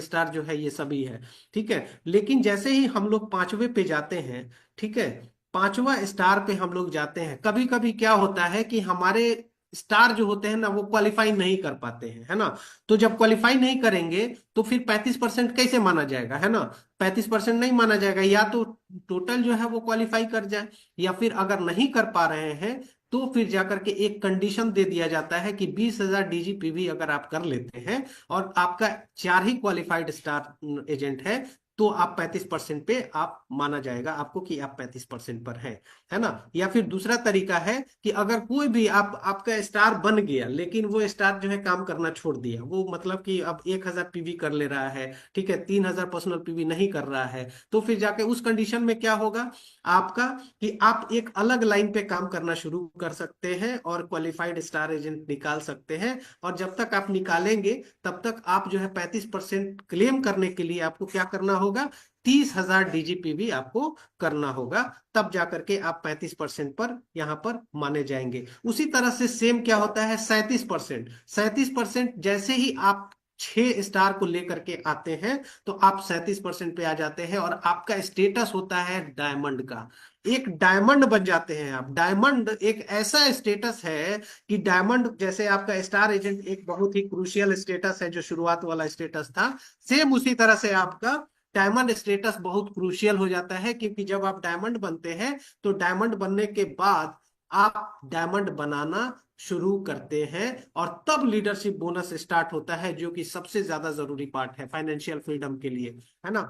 स्टार जो है ये सभी है। ठीक है। लेकिन जैसे ही हम लोग पांचवे पे जाते हैं, ठीक है, पांचवा स्टार पे हम लोग जाते हैं, कभी कभी क्या होता है कि हमारे स्टार जो होते हैं ना, वो क्वालिफाई नहीं कर पाते हैं, है ना। तो जब क्वालिफाई नहीं करेंगे, तो फिर 35% कैसे माना जाएगा, है ना। 35% नहीं माना जाएगा, या तो टोटल जो है वो क्वालिफाई कर जाए, या फिर अगर नहीं कर पा रहे हैं, तो फिर जाकर के एक कंडीशन दे दिया जाता है कि 20,000 डीजीपीवी अगर आप कर लेते हैं और आपका चार ही क्वालिफाइड स्टार एजेंट है, तो आप 35% पे आप माना जाएगा आपको कि आप 35% पर हैं, है ना। या फिर दूसरा तरीका है कि अगर कोई भी आपका स्टार बन गया लेकिन वो स्टार जो है काम करना छोड़ दिया, वो मतलब कि अब 1000 पीवी कर ले रहा है, ठीक है, 3000 पर्सनल पीवी नहीं कर रहा है, तो फिर जाके उस कंडीशन में क्या होगा आपका, कि आप एक अलग लाइन पे काम करना शुरू कर सकते हैं और क्वालिफाइड स्टार एजेंट निकाल सकते हैं। और जब तक आप निकालेंगे तब तक आप जो है 35% क्लेम करने के लिए आपको क्या करना होगा, 30,000 डीजीपीवी आपको करना होगा, तब जाकर के आप 35% पर यहां पर माने जाएंगे। उसी तरह से सेम क्या होता है 37%। 37% जैसे ही आप 6 स्टार को लेकर के आते हैं तो आप 37% पे आ जाते हैं और आपका स्टेटस होता है डायमंड का। एक डायमंड बन जाते हैं आप। डायमंड एक ऐसा स्टेटस है कि डायमंड जैसे आपका स्टार एजेंट एक बहुत ही क्रूशियल स्टेटस है जो शुरुआत वाला स्टेटस था, सेम उसी तरह से आपका डायमंड स्टेटस बहुत क्रूशियल हो जाता है, क्योंकि जब आप डायमंड बनते हैं तो डायमंड बनने के बाद आप डायमंड बनाना शुरू करते हैं और तब लीडरशिप बोनस स्टार्ट होता है, जो कि सबसे ज्यादा जरूरी पार्ट है फाइनेंशियल फ्रीडम के लिए, है ना।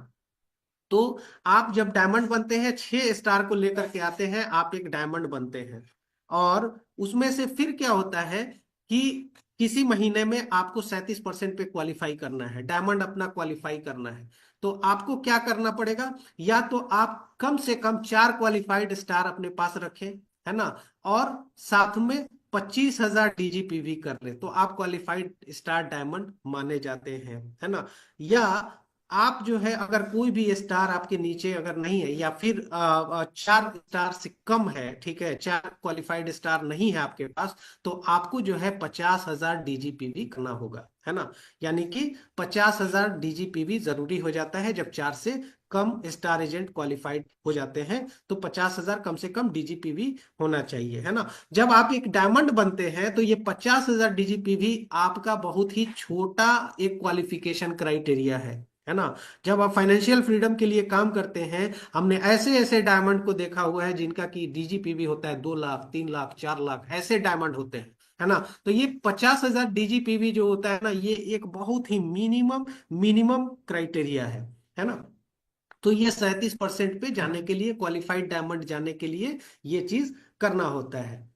तो आप जब डायमंड बनते हैं, 6 स्टार को लेकर के आते हैं, आप एक डायमंड बनते हैं। और उसमें से फिर क्या होता है कि किसी महीने में आपको 37% पे क्वालिफाई करना है, डायमंड अपना क्वालिफाई करना है। तो आपको क्या करना पड़ेगा, या तो आप कम से कम 4 क्वालिफाइड स्टार अपने पास रखें, है ना, और साथ में 25,000 डीजीपीवी कर ले, तो आप क्वालिफाइड स्टार डायमंड माने जाते हैं, है ना। या आप जो है अगर कोई भी स्टार आपके नीचे अगर नहीं है, या फिर 4 स्टार से कम है, ठीक है, 4 क्वालिफाइड स्टार नहीं है आपके पास, तो आपको जो है 50,000 डीजीपीवी करना होगा, है ना। यानी कि 50,000 डीजीपीवी जरूरी हो जाता है जब 4 से कम स्टार एजेंट क्वालिफाइड हो जाते हैं, तो 50,000 कम से कम डीजीपीवी होना चाहिए, है ना। जब आप एक डायमंड बनते हैं तो ये 50,000 डीजीपीवी आपका बहुत ही छोटा एक क्वालिफिकेशन क्राइटेरिया है ना। जब आप फाइनेंशियल फ्रीडम के लिए काम करते हैं, हमने ऐसे ऐसे डायमंड को देखा हुआ है जिनका कि डीजीपीवी होता है 2 लाख, 3 लाख, 4 लाख, ऐसे डायमंड होते हैं, है ना। तो ये 50,000 डीजीपीवी जो होता है ना, ये एक बहुत ही मिनिमम मिनिमम क्राइटेरिया है ना। तो ये 37% पे जाने के लिए, क्वालिफाइड डायमंड जाने के लिए ये चीज करना होता है।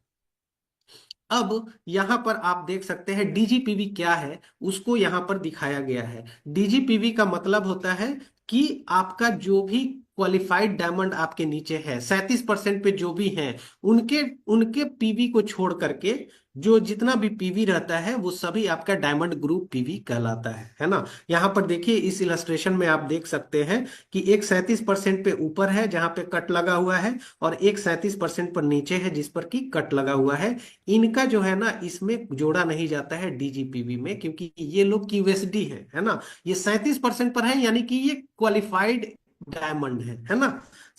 अब यहां पर आप देख सकते हैं डीजीपीवी क्या है, उसको यहां पर दिखाया गया है। डीजीपीवी का मतलब होता है कि आपका जो भी क्वालिफाइड डायमंड आपके नीचे है, 37% पे जो भी हैं, उनके उनके पीवी को छोड़ करके जो जितना भी पीवी रहता है वो सभी आपका डायमंड ग्रुप पीवी कहलाता है ना। यहाँ पर देखिए इस इलस्ट्रेशन में आप देख सकते हैं कि एक 37% पे ऊपर है जहां पे कट लगा हुआ है, और एक 37% पर नीचे है जिस पर की कट लगा हुआ है। इनका जो है ना इसमें जोड़ा नहीं जाता है डीजीपीवी में, क्योंकि ये लोग क्यूएसडी है ना। ये 37% पर है, यानी कि ये क्वालिफाइड डायमंड है ना।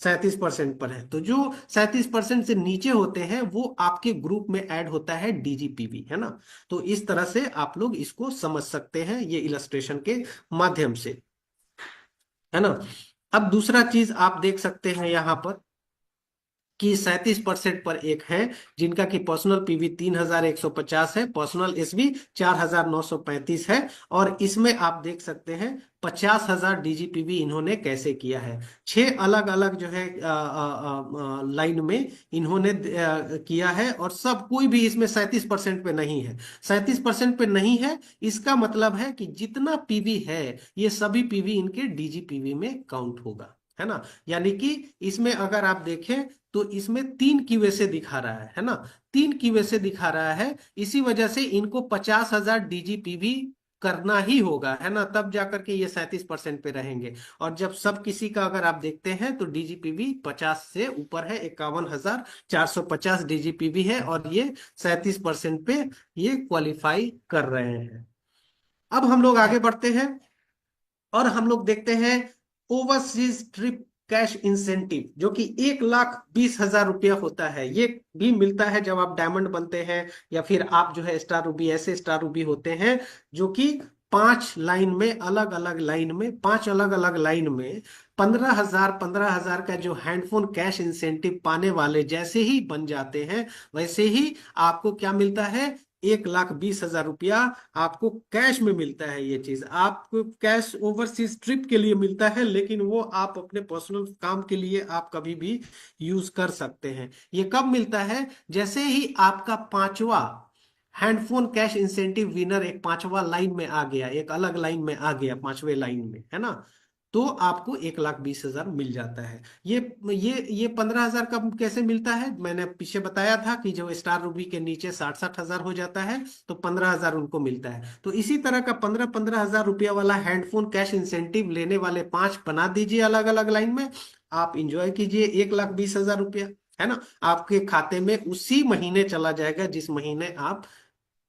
37% पर है, तो जो 37% से नीचे होते हैं वो आपके ग्रुप में ऐड होता है डीजीपीवी, है ना। तो इस तरह से आप लोग इसको समझ सकते हैं ये इलस्ट्रेशन के माध्यम से, है ना। अब दूसरा चीज आप देख सकते हैं यहां पर कि 37% पर एक है जिनका कि पर्सनल पीवी 3,150 है, पर्सनल एसवी 4,935 है। और इसमें आप देख सकते हैं 50,000 डीजीपीवी इन्होंने कैसे किया है। 6 अलग अलग जो है लाइन में इन्होंने किया है, और सब कोई भी इसमें 37% पे नहीं है। 37% पे नहीं है, इसका मतलब है कि जितना पीवी है ये सभी पीवी इनके डीजीपीवी में काउंट होगा, है ना। यानी कि इसमें अगर आप देखें तो इसमें 3 क्यूएसए दिखा रहा है ना। 3 क्यूएसए दिखा रहा है, इसी वजह से इनको 50,000 डीजीपीवी करना ही होगा, है ना, तब जाकर के ये 37% पे रहेंगे। और जब सब किसी का अगर आप देखते हैं तो डीजीपीवी 50 से ऊपर है, 51,450 डीजीपीवी है, और ये 37% पे ये क्वालिफाई कर रहे हैं। अब हम लोग आगे बढ़ते हैं और हम लोग देखते हैं ओवरसीज ट्रिप कैश इंसेंटिव, जो कि 1,20,000 रुपया होता है। ये भी मिलता है जब आप डायमंड बनते हैं, या फिर आप जो है स्टार रूबी, ऐसे स्टार रूबी होते हैं जो कि 5 लाइन में, अलग अलग लाइन में, 5 अलग अलग लाइन में 15,000 का जो हैंडफोन कैश इंसेंटिव पाने वाले जैसे ही बन जाते हैं, वैसे ही आपको क्या मिलता है, 1,20,000 रुपया आपको कैश में मिलता है। ये चीज आपको कैश ओवरसीज ट्रिप के लिए मिलता है, लेकिन वो आप अपने पर्सनल काम के लिए आप कभी भी यूज कर सकते हैं। ये कब मिलता है? जैसे ही आपका पांचवा हैंडफोन कैश इंसेंटिव विनर एक पांचवा लाइन में आ गया, एक अलग लाइन में आ गया, पांचवे लाइन में, है ना, तो आपको 1,20,000 मिल जाता है। ये 15,000 का कैसे मिलता है? मैंने पीछे बताया था कि जो स्टार रूबी के नीचे 60,000 हो जाता है तो 15,000 उनको मिलता है। तो इसी तरह का 15,000 रुपया वाला हैंडफोन कैश इंसेंटिव लेने वाले पांच बना दीजिए अलग अलग लाइन में। आप इंजॉय कीजिए 1,20,000 रुपया, है ना, आपके खाते में उसी महीने चला जाएगा जिस महीने आप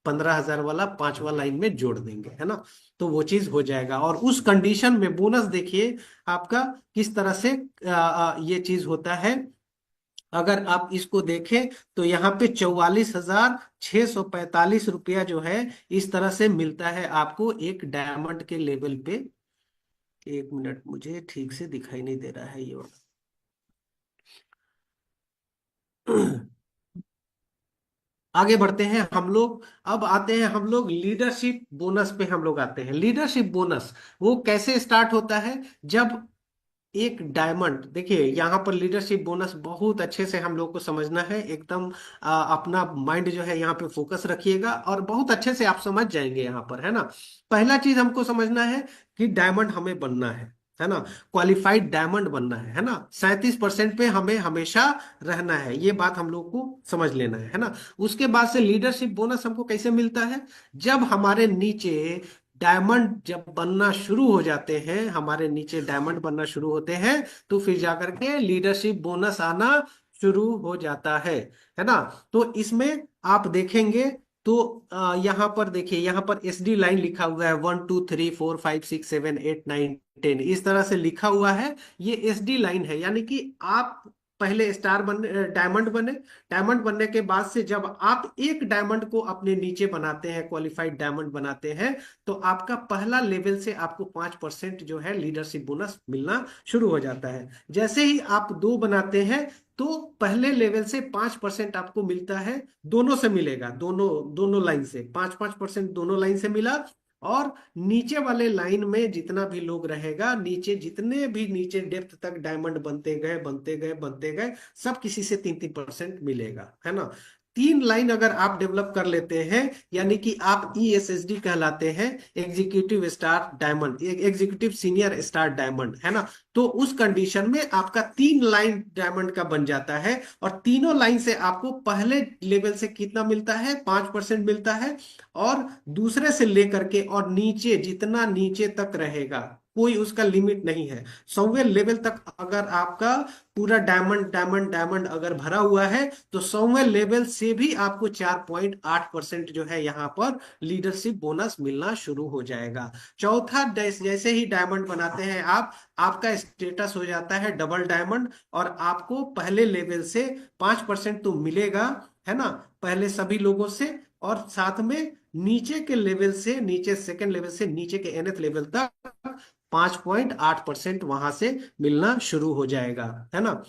15,000 वाला पांचवा लाइन में जोड़ देंगे, है ना। तो वो चीज हो जाएगा। और उस कंडीशन में बोनस देखिए आपका किस तरह से ये चीज होता है। अगर आप इसको देखें तो यहाँ पे 44,645 रुपया जो है इस तरह से मिलता है आपको एक डायमंड के लेवल पे। एक मिनट, मुझे ठीक से दिखाई नहीं दे रहा है ये वाला। आगे बढ़ते हैं हम लोग। अब आते हैं हम लोग लीडरशिप बोनस पे। हम लोग आते हैं लीडरशिप बोनस। वो कैसे स्टार्ट होता है? जब एक डायमंड, देखिए यहाँ पर लीडरशिप बोनस बहुत अच्छे से हम लोग को समझना है एकदम। अपना माइंड जो है यहाँ पे फोकस रखिएगा और बहुत अच्छे से आप समझ जाएंगे यहाँ पर, है ना। पहला चीज हमको समझना है कि डायमंड हमें बनना है ना, क्वालिफाइड डायमंड बनना है ना। 37% पे हमें हमेशा रहना है, ये बात हम लोग को समझ लेना है ना। उसके बाद से लीडरशिप बोनस हमको कैसे मिलता है? जब हमारे नीचे डायमंड जब बनना शुरू हो जाते हैं, हमारे नीचे डायमंड बनना शुरू होते हैं, तो फिर जाकर के लीडरशिप बोनस आना शुरू हो जाता है ना। तो इसमें आप देखेंगे तो यहाँ पर देखिए, यहाँ पर एसडी लाइन लिखा हुआ है, 1 2 3 4 5 6 7 8 9 10 इस तरह से लिखा हुआ है। ये एसडी लाइन है, यानी कि आप पहले स्टार बन डायमंड बने। डायमंड बनने के बाद से जब आप एक डायमंड को अपने नीचे बनाते हैं, क्वालिफाइड डायमंड बनाते हैं, तो आपका पहला लेवल से आपको 5% जो है लीडरशिप बोनस मिलना शुरू हो जाता है। जैसे ही आप दो बनाते हैं तो पहले लेवल से 5% आपको मिलता है, दोनों से मिलेगा, दोनों दोनों लाइन से 5-5% दोनों लाइन से मिला। और नीचे वाले लाइन में जितना भी लोग रहेगा, नीचे जितने भी नीचे डेप्थ तक डायमंड बनते गए बनते गए बनते गए, सब किसी से 3-3% मिलेगा, है ना। तीन लाइन अगर आप डेवलप कर लेते हैं, यानी कि आप ESSD कहलाते हैं, executive star diamond, executive senior star diamond, है ना। तो उस कंडीशन में आपका तीन लाइन डायमंड का बन जाता है। और तीनों लाइन से आपको पहले लेवल से कितना मिलता है? 5% मिलता है। और दूसरे से लेकर के और नीचे जितना नीचे तक रहेगा, कोई उसका लिमिट नहीं है। 100वें लेवल तक अगर आपका पूरा डायमंड डायमंड डायमंड अगर भरा हुआ है, तो 100वें लेवल से भी आपको 4.8% जो है यहाँ पर लीडरशिप बोनस मिलना शुरू हो जाएगा। चौथा, जैसे ही डायमंड बनाते हैं आप, आपका स्टेटस हो जाता है डबल डायमंड, और आपको पहले लेवल से 5% तो मिलेगा, है ना, पहले सभी लोगों से। और साथ में नीचे के लेवल से, नीचे सेकंड लेवल से नीचे के nth लेवल तक 5.8% वहां से मिलना शुरू हो जाएगा, है ना।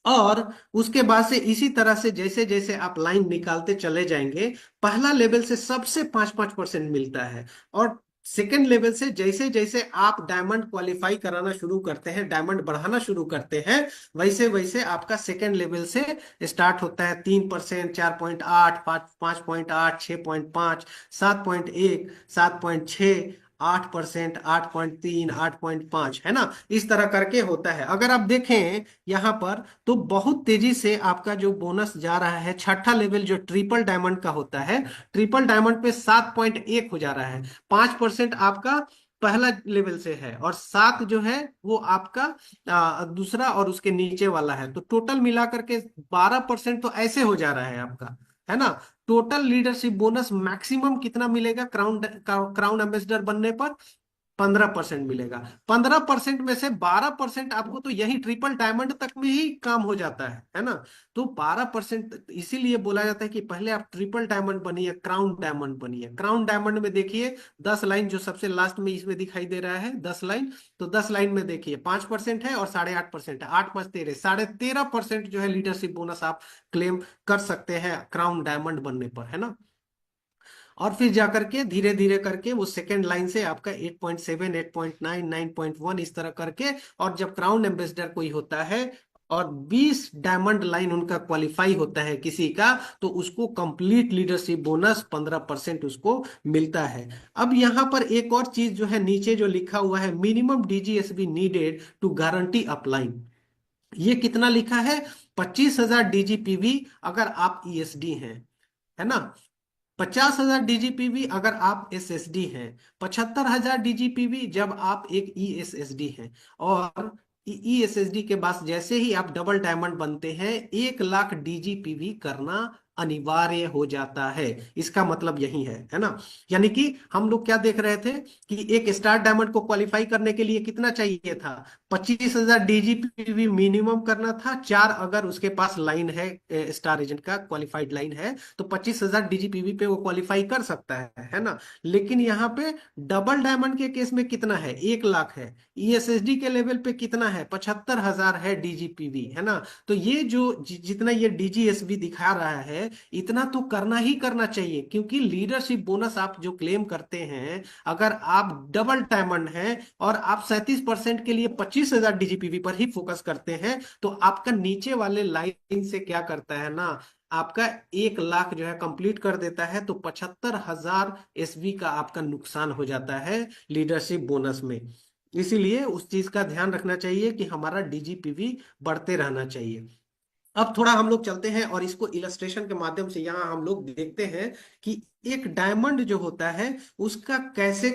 और उसके बाद से इसी तरह से जैसे जैसे आप लाइन निकालते चले जाएंगे, पहला लेवल से सबसे 5-5% मिलता है। और सेकेंड लेवल से जैसे जैसे आप डायमंड क्वालिफाई कराना शुरू करते हैं, डायमंड बढ़ाना शुरू करते हैं, वैसे वैसे आपका सेकेंड लेवल से स्टार्ट होता है 3%, 4.8, 5.8, 6.5, 7.1, 7.6, 8%, 8.3, 8.5, है ना। इस तरह करके होता है। अगर आप देखें यहाँ पर, तो बहुत तेजी से आपका जो बोनस जा रहा है, छठा लेवल जो ट्रिपल डायमंड का होता है, ट्रिपल डायमंड पे 7.1 हो जा रहा है। 5% आपका पहला लेवल से है, और 7 जो है वो आपका दूसरा और उसके नीचे वाला है। तो टोटल मिला करके 12% तो ऐसे हो जा रहा है आपका, है ना। टोटल लीडरशिप बोनस मैक्सिमम कितना मिलेगा क्राउन क्राउन एम्बेसडर बनने पर? 15% मिलेगा। 15% में से 12% आपको तो यही ट्रिपल डायमंड तक में ही काम हो जाता है ना। तो 12% इसीलिए बोला जाता है कि पहले आप ट्रिपल डायमंड बनिए, क्राउन डायमंड बनिए। क्राउन डायमंड में देखिए 10 लाइन जो सबसे लास्ट में इसमें दिखाई दे रहा है, 10 लाइन। तो 10 लाइन में देखिए 5% है और 8.5% है, 8 5 13, 13.5% जो है लीडरशिप बोनस आप क्लेम कर सकते हैं क्राउन डायमंड बनने पर, है ना। और फिर जाकर के धीरे धीरे करके वो सेकेंड लाइन से आपका 8.7, 8.9, 9.1 इस तरह करके, और जब क्राउन एम्बेसडर कोई होता है और 20 डायमंड लाइन उनका क्वालिफाई होता है किसी का, तो उसको कंप्लीट लीडरशिप बोनस 15% उसको मिलता है। अब यहां पर एक और चीज जो है, नीचे जो लिखा हुआ है, minimum DGSB needed to guarantee upline, ये कितना लिखा है? 25,000 डीजीपीवी अगर आप ईएसडी हैं, है ना। 50,000 डीजीपीवी अगर आप एसएसडी हैं, 75,000 डीजीपीवी जब आप एक ईएसएसडी हैं, और ईएसएसडी के बाद जैसे ही आप डबल डायमंड बनते हैं, 1 लाख डीजीपीवी करना अनिवार्य हो जाता है। इसका मतलब यही है ना। यानी कि हम लोग क्या देख रहे थे कि एक स्टार डायमंड को क्वालिफाई करने के लिए कितना चाहिए था? 25,000 डीजीपीवी मिनिमम करना था। 4 अगर उसके पास लाइन है, स्टार एजेंट का क्वालिफाइड लाइन है, तो 25,000 डीजीपीवी पे वो क्वालिफाई कर सकता है ना। लेकिन यहाँ पे डबल डायमंड के केस में कितना है? 1 लाख है। ईएसएसडी के लेवल पे कितना है? 75,000 है डीजीपीवी, है ना। तो ये जो जितना ये डीजीएसबी दिखा रहा है, इतना तो करना ही करना चाहिए, क्योंकि लीडरशिप बोनस आप जो क्लेम करते हैं, अगर आप डबल डायमंड हैं और आप 37% के लिए 25,000 डीजीपीवी पर ही फोकस करते हैं, तो आपका नीचे वाले लाइन से क्या करता है ना, आपका 1 लाख जो है कंप्लीट कर देता है, तो 75,000 एसवी का आपका नुकसान हो जाता है लीडरशिप बोनस में। इसीलिए उस चीज का ध्यान रखना चाहिए कि हमारा डीजीपीवी बढ़ते रहना चाहिए। अब थोड़ा हम लोग चलते हैं और इसको इलस्ट्रेशन के माध्यम से यहाँ हम लोग देखते हैं कि एक डायमंड जो होता है उसका कैसे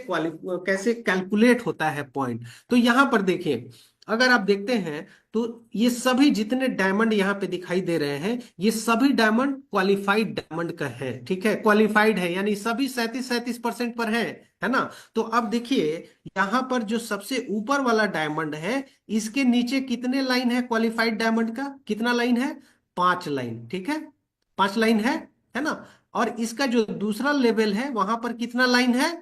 कैलकुलेट होता है पॉइंट। तो यहाँ पर देखिए, अगर आप देखते हैं तो ये सभी जितने डायमंड यहाँ पे दिखाई दे रहे हैं, ये सभी डायमंड क्वालिफाइड डायमंड का है, ठीक है, क्वालिफाइड है, यानी सभी 37% पर है ना। तो अब देखिए, यहाँ पर जो सबसे ऊपर वाला डायमंड है, इसके नीचे कितने लाइन है क्वालिफाइड डायमंड का? कितना लाइन है? 5 लाइन, ठीक है, 5 लाइन है ना। और इसका जो दूसरा लेवल है, वहां पर कितना लाइन है?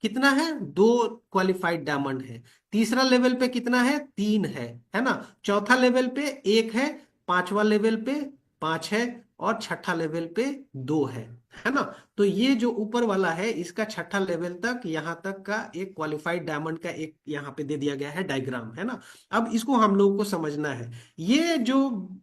कितना है? 2 क्वालिफाइड डायमंड है। तीसरा लेवल पे कितना है? 3 है ना। चौथा लेवल पे 1 है, पांचवा लेवल पे 5 है, और छठा लेवल पे 2 है ना। तो ये जो ऊपर वाला है, इसका छठा लेवल तक, यहाँ तक का एक क्वालिफाइड डायमंड का एक यहाँ पे दे दिया गया है डायग्राम, है ना। अब इसको हम लोगों को समझना है। ये जो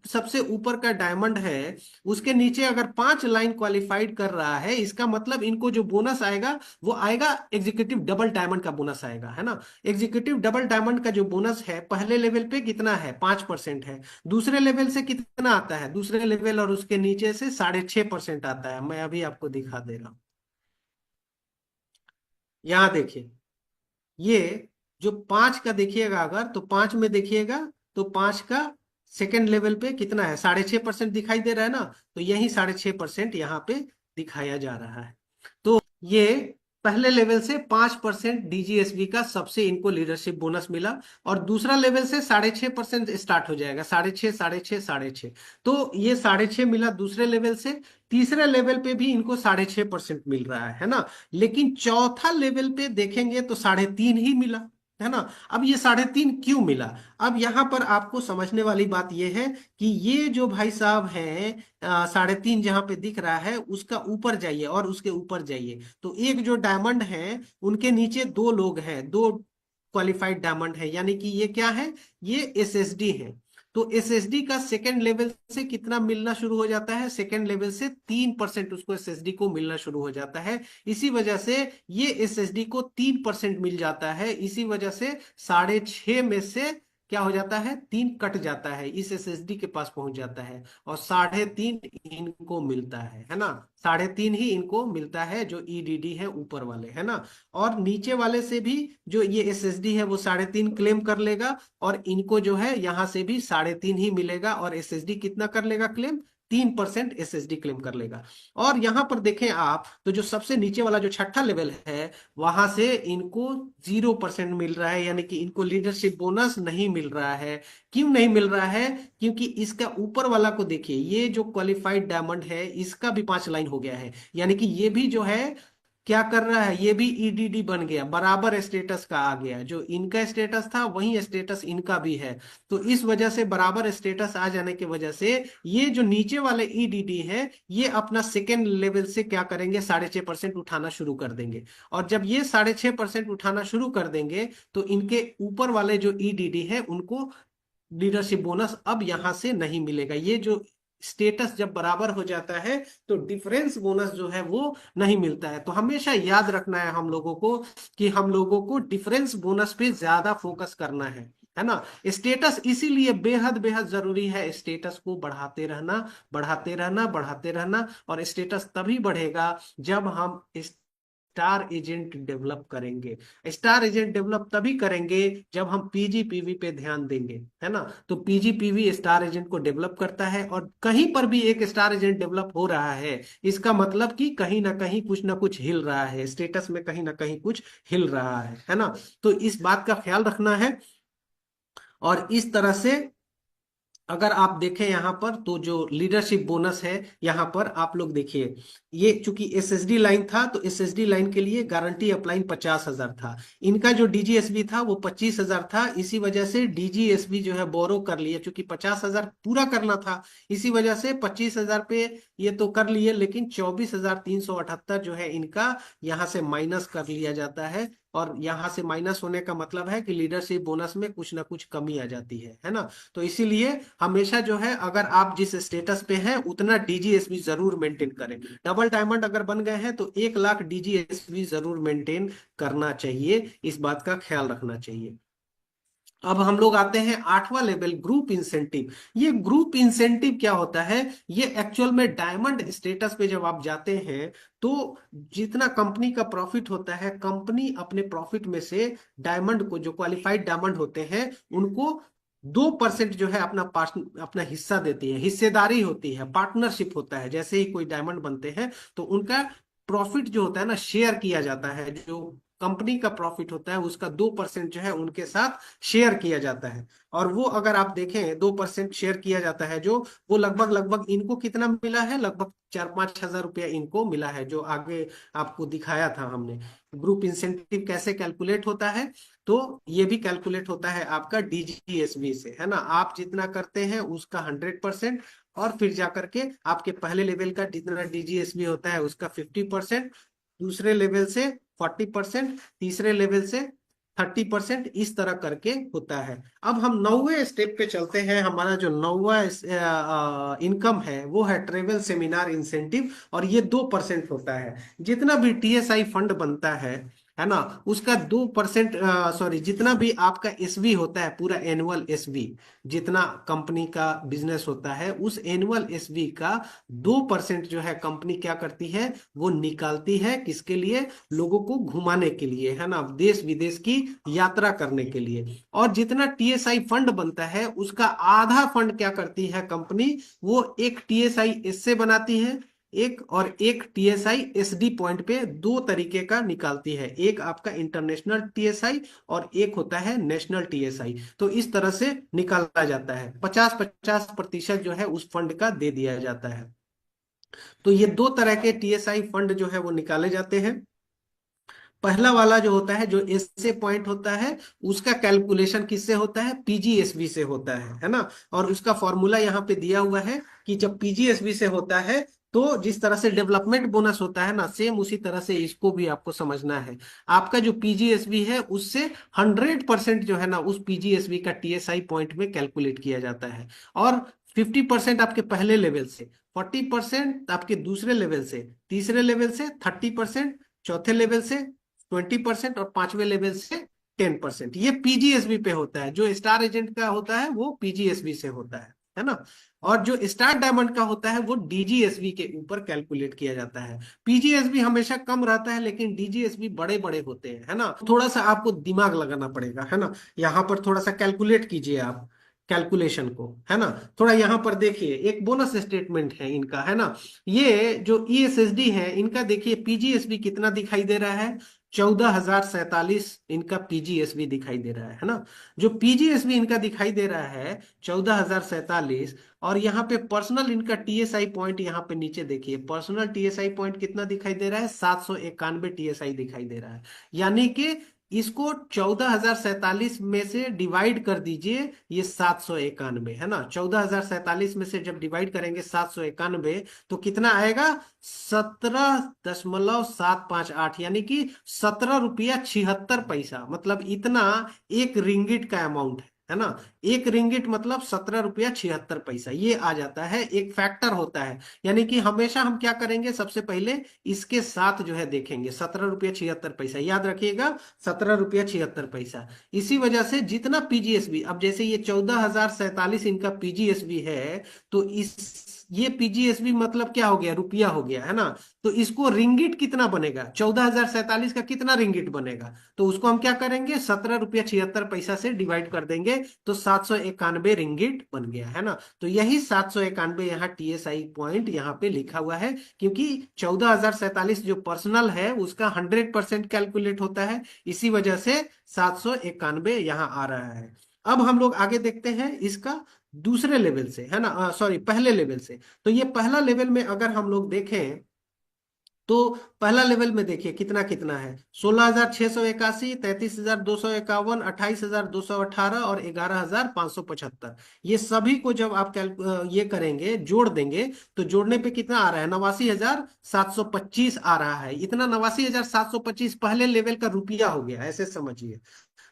सबसे ऊपर का डायमंड है, उसके नीचे अगर 5 लाइन क्वालिफाइड कर रहा है, इसका मतलब इनको जो बोनस आएगा वो आएगा एग्जीक्यूटिव डबल डायमंड का बोनस आएगा, है ना। एग्जीक्यूटिव डबल डायमंड का जो बोनस है, पहले लेवल पे कितना है? 5% है। दूसरे लेवल से कितना आता है? दूसरे लेवल और उसके नीचे से 6.5% आता है। मैं अभी आपको दिखा दे रहा हूं। यहां देखिए, ये जो 5 का देखिएगा, अगर तो 5 में देखिएगा, तो 5 का सेकेंड लेवल पे कितना है? 6.5% दिखाई दे रहा है ना। तो यही 6.5% यहाँ पे दिखाया जा रहा है। तो ये पहले लेवल से 5% डीजीएसबी का सबसे इनको लीडरशिप बोनस मिला, और दूसरा लेवल से 6.5% स्टार्ट हो जाएगा, 6.5, 6.5, 6.5। तो ये 6.5 मिला दूसरे लेवल से। तीसरे लेवल पे भी इनको 6.5% मिल रहा है ना। लेकिन चौथा लेवल पे देखेंगे तो 3.5 ही मिला, है ना। अब ये 3.5 क्यों मिला? अब यहाँ पर आपको समझने वाली बात यह है कि ये जो भाई साहब हैं, 3.5 जहां पे दिख रहा है, उसका ऊपर जाइए और उसके ऊपर जाइए, तो एक जो डायमंड है, उनके नीचे 2 लोग हैं, 2 क्वालिफाइड डायमंड है, यानी कि ये क्या है? ये एसएसडी है। तो एसएसडी का सेकेंड लेवल से कितना मिलना शुरू हो जाता है? सेकेंड लेवल से 3% उसको एसएसडी को मिलना शुरू हो जाता है। इसी वजह से ये एसएसडी को 3% मिल जाता है। इसी वजह से 6.5 में से क्या हो जाता है? 3 कट जाता है, इस एसएसडी के पास पहुंच जाता है, और 3.5 इनको मिलता है ना। 3.5 ही इनको मिलता है, जो ईडीडी है ऊपर वाले, है ना। और नीचे वाले से भी जो ये एसएसडी है वो 3.5 क्लेम कर लेगा, और इनको जो है यहां से भी 3.5 ही मिलेगा, और एसएसडी कितना कर लेगा क्लेम? 3% एसएसडी क्लेम कर लेगा। और यहां पर देखें आप, तो जो सबसे नीचे वाला जो छठा लेवल है, वहां से इनको 0% मिल रहा है, यानी कि इनको लीडरशिप बोनस नहीं मिल रहा है। क्यों नहीं मिल रहा है? क्योंकि इसका ऊपर वाला को देखिए, ये जो क्वालिफाइड डायमंड है, इसका भी 5 लाइन हो गया है, यानी कि ये भी जो है क्या कर रहा है, ये भी ईडीडी बन गया, बराबर स्टेटस का आ गया, जो इनका स्टेटस था वही स्टेटस इनका भी है। तो इस वजह से बराबर स्टेटस आ जाने की वजह से ये जो नीचे वाले ईडीडी है ये अपना सेकेंड लेवल से क्या करेंगे, 6.5% उठाना शुरू कर देंगे। और जब ये 6.5% उठाना शुरू कर देंगे तो इनके ऊपर वाले जो ईडीडी है उनको लीडरशिप बोनस अब यहां से नहीं मिलेगा। ये जो स्टेटस जब बराबर हो जाता है तो डिफरेंस बोनस जो है वो नहीं मिलता है। तो हमेशा याद रखना है हम लोगों को कि हम लोगों को डिफरेंस बोनस पे ज्यादा फोकस करना है ना। स्टेटस इसीलिए बेहद बेहद जरूरी है, स्टेटस को बढ़ाते रहना, बढ़ाते रहना, बढ़ाते रहना। और स्टेटस तभी बढ़ेगा जब हम स्टार एजेंट डेवलप करेंगे। स्टार एजेंट डेवलप तभी करेंगे जब हम पीजीपीवी पे ध्यान देंगे, है ना। तो पीजीपीवी स्टार एजेंट को डेवलप करता है, और कहीं पर भी एक स्टार एजेंट डेवलप हो रहा है इसका मतलब कि कहीं ना कहीं कुछ ना कुछ हिल रहा है, स्टेटस में कहीं ना कहीं कुछ हिल रहा है ना। तो इस बात का ख्याल रखना है। और इस तरह से अगर आप देखें यहाँ पर तो जो लीडरशिप बोनस है यहाँ पर आप लोग देखिए, ये चूंकि एसएसडी लाइन था तो एसएसडी लाइन के लिए गारंटी अपलाइन 50,000 था। इनका जो डीजीएसबी था वो 25,000 था। इसी वजह से डीजीएसबी जो है बोरो कर लिए, चूंकि 50,000 पूरा करना था, इसी वजह से 25,000 पे ये तो कर लिए, लेकिन 24,378 जो है इनका यहाँ से माइनस कर लिया जाता है। और यहाँ से माइनस होने का मतलब है कि लीडरशिप बोनस में कुछ ना कुछ कमी आ जाती है ना। तो इसीलिए हमेशा जो है अगर आप जिस स्टेटस पे हैं उतना डीजीएसबी जरूर मेंटेन करें। डबल डायमंड अगर बन गए हैं तो 1 लाख डीजीएसबी जरूर मेंटेन करना चाहिए, इस बात का ख्याल रखना चाहिए। अब हम लोग आते हैं 8वां लेवल, ग्रुप इंसेंटिव। ये ग्रुप इंसेंटिव क्या होता है, ये एक्चुअल में डायमंड स्टेटस पे जब आप जाते हैं तो जितना कंपनी का प्रॉफिट होता है, कंपनी अपने प्रॉफिट में से डायमंड को, जो क्वालिफाइड डायमंड होते हैं उनको 2% जो है अपना अपना हिस्सा देती है, हिस्सेदारी होती है, पार्टनरशिप होता है। जैसे ही कोई डायमंड बनते हैं तो उनका प्रॉफिट जो होता है ना शेयर किया जाता है, जो कंपनी का प्रॉफिट होता है उसका 2% जो है उनके साथ शेयर किया जाता है। और वो अगर आप देखें 2% शेयर किया जाता है, जो वो लगभग लगभग इनको कितना मिला है, लगभग 4-5 हजार रुपया इनको मिला है, जो आगे आपको दिखाया था हमने। ग्रुप इंसेंटिव कैसे कैलकुलेट होता है, तो ये भी कैलकुलेट होता है आपका डीजीएसबी से, है ना। आप जितना करते हैं उसका 100%, और फिर जाकर के आपके पहले लेवल का जितना डीजीएसबी होता है उसका 50%, दूसरे लेवल से 40%, तीसरे लेवल से 30%, इस तरह करके होता है। अब हम 9वें स्टेप पे चलते हैं। हमारा जो 9वां इनकम है वो है ट्रेवल सेमिनार इंसेंटिव, और ये 2% होता है। जितना भी टीएसआई फंड बनता है ना, उसका 2%, सॉरी, जितना भी आपका एसवी होता है, पूरा एनुअल एसवी, जितना कंपनी का बिजनेस होता है उस एनुअल एसवी का 2% जो है कंपनी क्या करती है, वो निकालती है। किसके लिए, लोगों को घुमाने के लिए, है ना, देश विदेश की यात्रा करने के लिए। और जितना टीएसआई फंड बनता है उसका आधा फंड क्या करती है कंपनी, वो एक टीएसआई इससे बनाती है, एक और एक टीएसआई एसडी पॉइंट पे, दो तरीके का निकालती है, एक आपका इंटरनेशनल टीएसआई और एक होता है नेशनल टीएसआई। तो इस तरह से निकाला जाता है, 50-50% जो है उस फंड का दे दिया जाता है। तो ये दो तरह के टीएसआई फंड जो है वो निकाले जाते हैं। पहला वाला जो होता है, जो एसए पॉइंट होता है, उसका कैलकुलेशन किससे होता है, पीजीएसबी से होता है ना। और उसका फॉर्मूला यहाँ पे दिया हुआ है कि जब पीजीएसबी से होता है तो जिस तरह से डेवलपमेंट बोनस होता है ना, सेम उसी तरह से इसको भी आपको समझना है। आपका जो पीजीएसबी है उससे 100% जो है ना उस पीजीएसबी का टीएसआई पॉइंट में कैलकुलेट किया जाता है। और 50% आपके पहले लेवल से, 40% आपके दूसरे लेवल से, तीसरे लेवल से 30%, चौथे लेवल से 20%, और 5वें लेवल से 10%। ये पीजीएसबी पे होता है। जो स्टार एजेंट का होता है वो पीजीएसबी से होता है ना। और जो स्टार डायमंड का होता है वो डीजीएसबी के ऊपर कैलकुलेट किया जाता है। पीजीएसबी हमेशा कम रहता है लेकिन डीजीएसबी बड़े बड़े होते हैं, है ना। थोड़ा सा आपको दिमाग लगाना पड़ेगा, है ना। यहाँ पर थोड़ा सा कैलकुलेट कीजिए आप कैलकुलेशन को, है ना। थोड़ा यहाँ पर देखिए, एक बोनस स्टेटमेंट है इनका, है ना। ये जो ईएसएसडी है इनका देखिए, पीजीएसबी कितना दिखाई दे रहा है, 14,047 इनका पीजीएसबी दिखाई दे रहा है ना। जो पीजीएसबी इनका दिखाई दे रहा है 14,047। और यहाँ पे पर्सनल इनका टीएसआई पॉइंट, यहाँ पे नीचे देखिए पर्सनल टीएसआई पॉइंट कितना दिखाई दे रहा है, 791 टीएसआई दिखाई दे रहा है। यानी कि इसको 14,047 में से डिवाइड कर दीजिए, ये 791 है ना। 14,047 में से जब डिवाइड करेंगे 791, तो कितना आएगा, 17.758, यानी कि 17 रुपया 76 पैसा, मतलब इतना एक रिंगिट का अमाउंट है ना। एक रिंगिट मतलब 17 रुपया 76 पैसा, ये आ जाता है, एक फैक्टर होता है। यानी कि हमेशा हम क्या करेंगे, सबसे पहले इसके साथ जो है देखेंगे, 17 रुपया 76 पैसा, याद रखिएगा 17 रुपया 76 पैसा। इसी वजह से जितना पीजीएसबी, अब जैसे ये 14,047 इनका पीजीएसबी है, तो इस ये पीजीएसबी मतलब क्या हो गया, रुपया हो गया है ना। तो इसको रिंगिट कितना बनेगा, 14,047 का कितना रिंगिट बनेगा, तो उसको हम क्या करेंगे, 17 रुपया 76 पैसा से डिवाइड कर देंगे, तो 791 रिंगिट बन गया है ना। तो यही 791 यहाँ टीएसआई पॉइंट यहाँ पे लिखा हुआ है, क्योंकि 14,047 जो पर्सनल है उसका 100% कैलकुलेट होता है, इसी वजह से 791 यहाँ आ रहा है। अब हम लोग आगे देखते हैं इसका दूसरे लेवल से, है ना, सॉरी पहले लेवल से। तो ये पहला लेवल में अगर हम लोग देखें, तो पहला लेवल में देखिए कितना कितना है, 16,681, 33,251, 28,218 और 11,575। ये सभी को जब आप ये करेंगे, जोड़ देंगे, तो जोड़ने पे कितना आ रहा है, 89,725 आ रहा है। इतना 89,725 पहले लेवल का रुपया हो गया, ऐसे समझिए।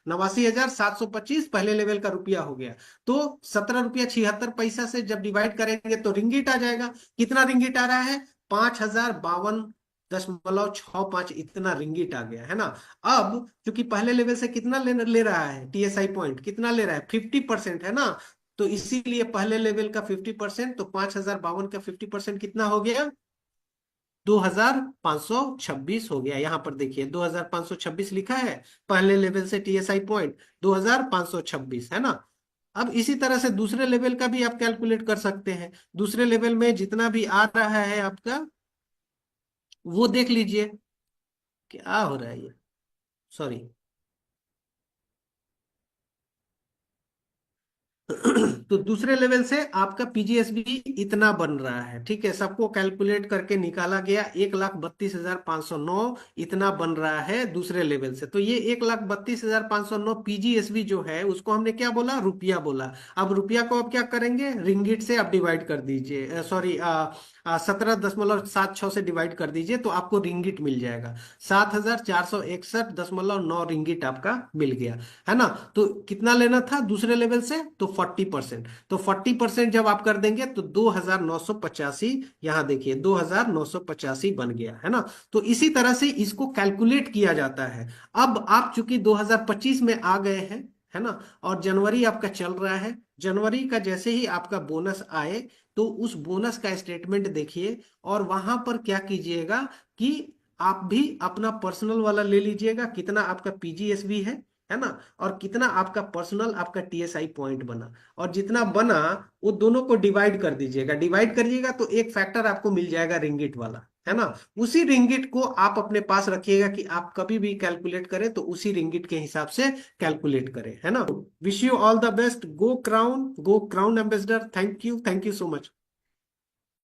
89,725 पहले लेवल का रुपया हो गया। तो 17 रुपया 76 पैसा से जब डिवाइड करेंगे तो रिंगिट आ जाएगा। कितना रिंगिट आ रहा है, 5,052.65, इतना रिंगिट आ गया है ना। अब क्योंकि पहले लेवल से कितना ले रहा है, टीएसआई पॉइंट कितना ले रहा है, 50% है ना। तो इसीलिए पहले लेवल का 50%, तो 5,052 का 50% कितना हो गया, 2,526 हो गया। यहां पर देखिए 2,526 लिखा है, पहले लेवल से टीएसआई पॉइंट 2,526 है ना। अब इसी तरह से दूसरे लेवल का भी आप कैलकुलेट कर सकते हैं। दूसरे लेवल में जितना भी आ रहा है आपका, वो देख लीजिए क्या हो रहा है ये, सॉरी। तो दूसरे लेवल से आपका पीजीएसबी इतना बन रहा है, ठीक है, सबको कैलकुलेट करके निकाला गया, 1,32,509 इतना बन रहा है दूसरे लेवल से। तो ये 1,32,509 पीजीएसबी जो है उसको हमने क्या बोला, रुपया बोला। अब रुपया को अब क्या करेंगे, रिंगिट से आप डिवाइड कर दीजिए, सॉरी 17.76 से डिवाइड कर दीजिए, तो आपको रिंगिट मिल जाएगा, 7,461.9 रिंगिट आपका मिल गया, है ना। तो कितना लेना था दूसरे लेवल से, तो 40%। तो 40% जब आप कर देंगे तो 2,985, यहाँ देखिए 2,985 बन गया है ना। तो इसी तरह से इसको कैलकुलेट किया जाता है। अब आप चूंकि 2025 में आ गए हैं, है ना, और जनवरी आपका चल रहा है, जनवरी का जैसे ही आपका बोनस आए, तो उस बोनस का स्टेटमेंट देखिए, और वहां पर क्या कीजिएगा कि आप भी अपना पर्सनल वाला ले लीजिएगा, कितना आपका पीजीएसबी है ना, और कितना आपका पर्सनल आपका टीएसआई पॉइंट बना, और जितना बना वो दोनों को डिवाइड कर दीजिएगा। डिवाइड करिएगा तो एक फैक्टर आपको मिल जाएगा रिंगिट वाला, है ना। उसी रिंगिट को आप अपने पास रखिएगा कि आप कभी भी कैलकुलेट करें तो उसी रिंगिट के हिसाब से कैलकुलेट करें, है ना। Wish you all the best, go crown ambassador, thank you so much.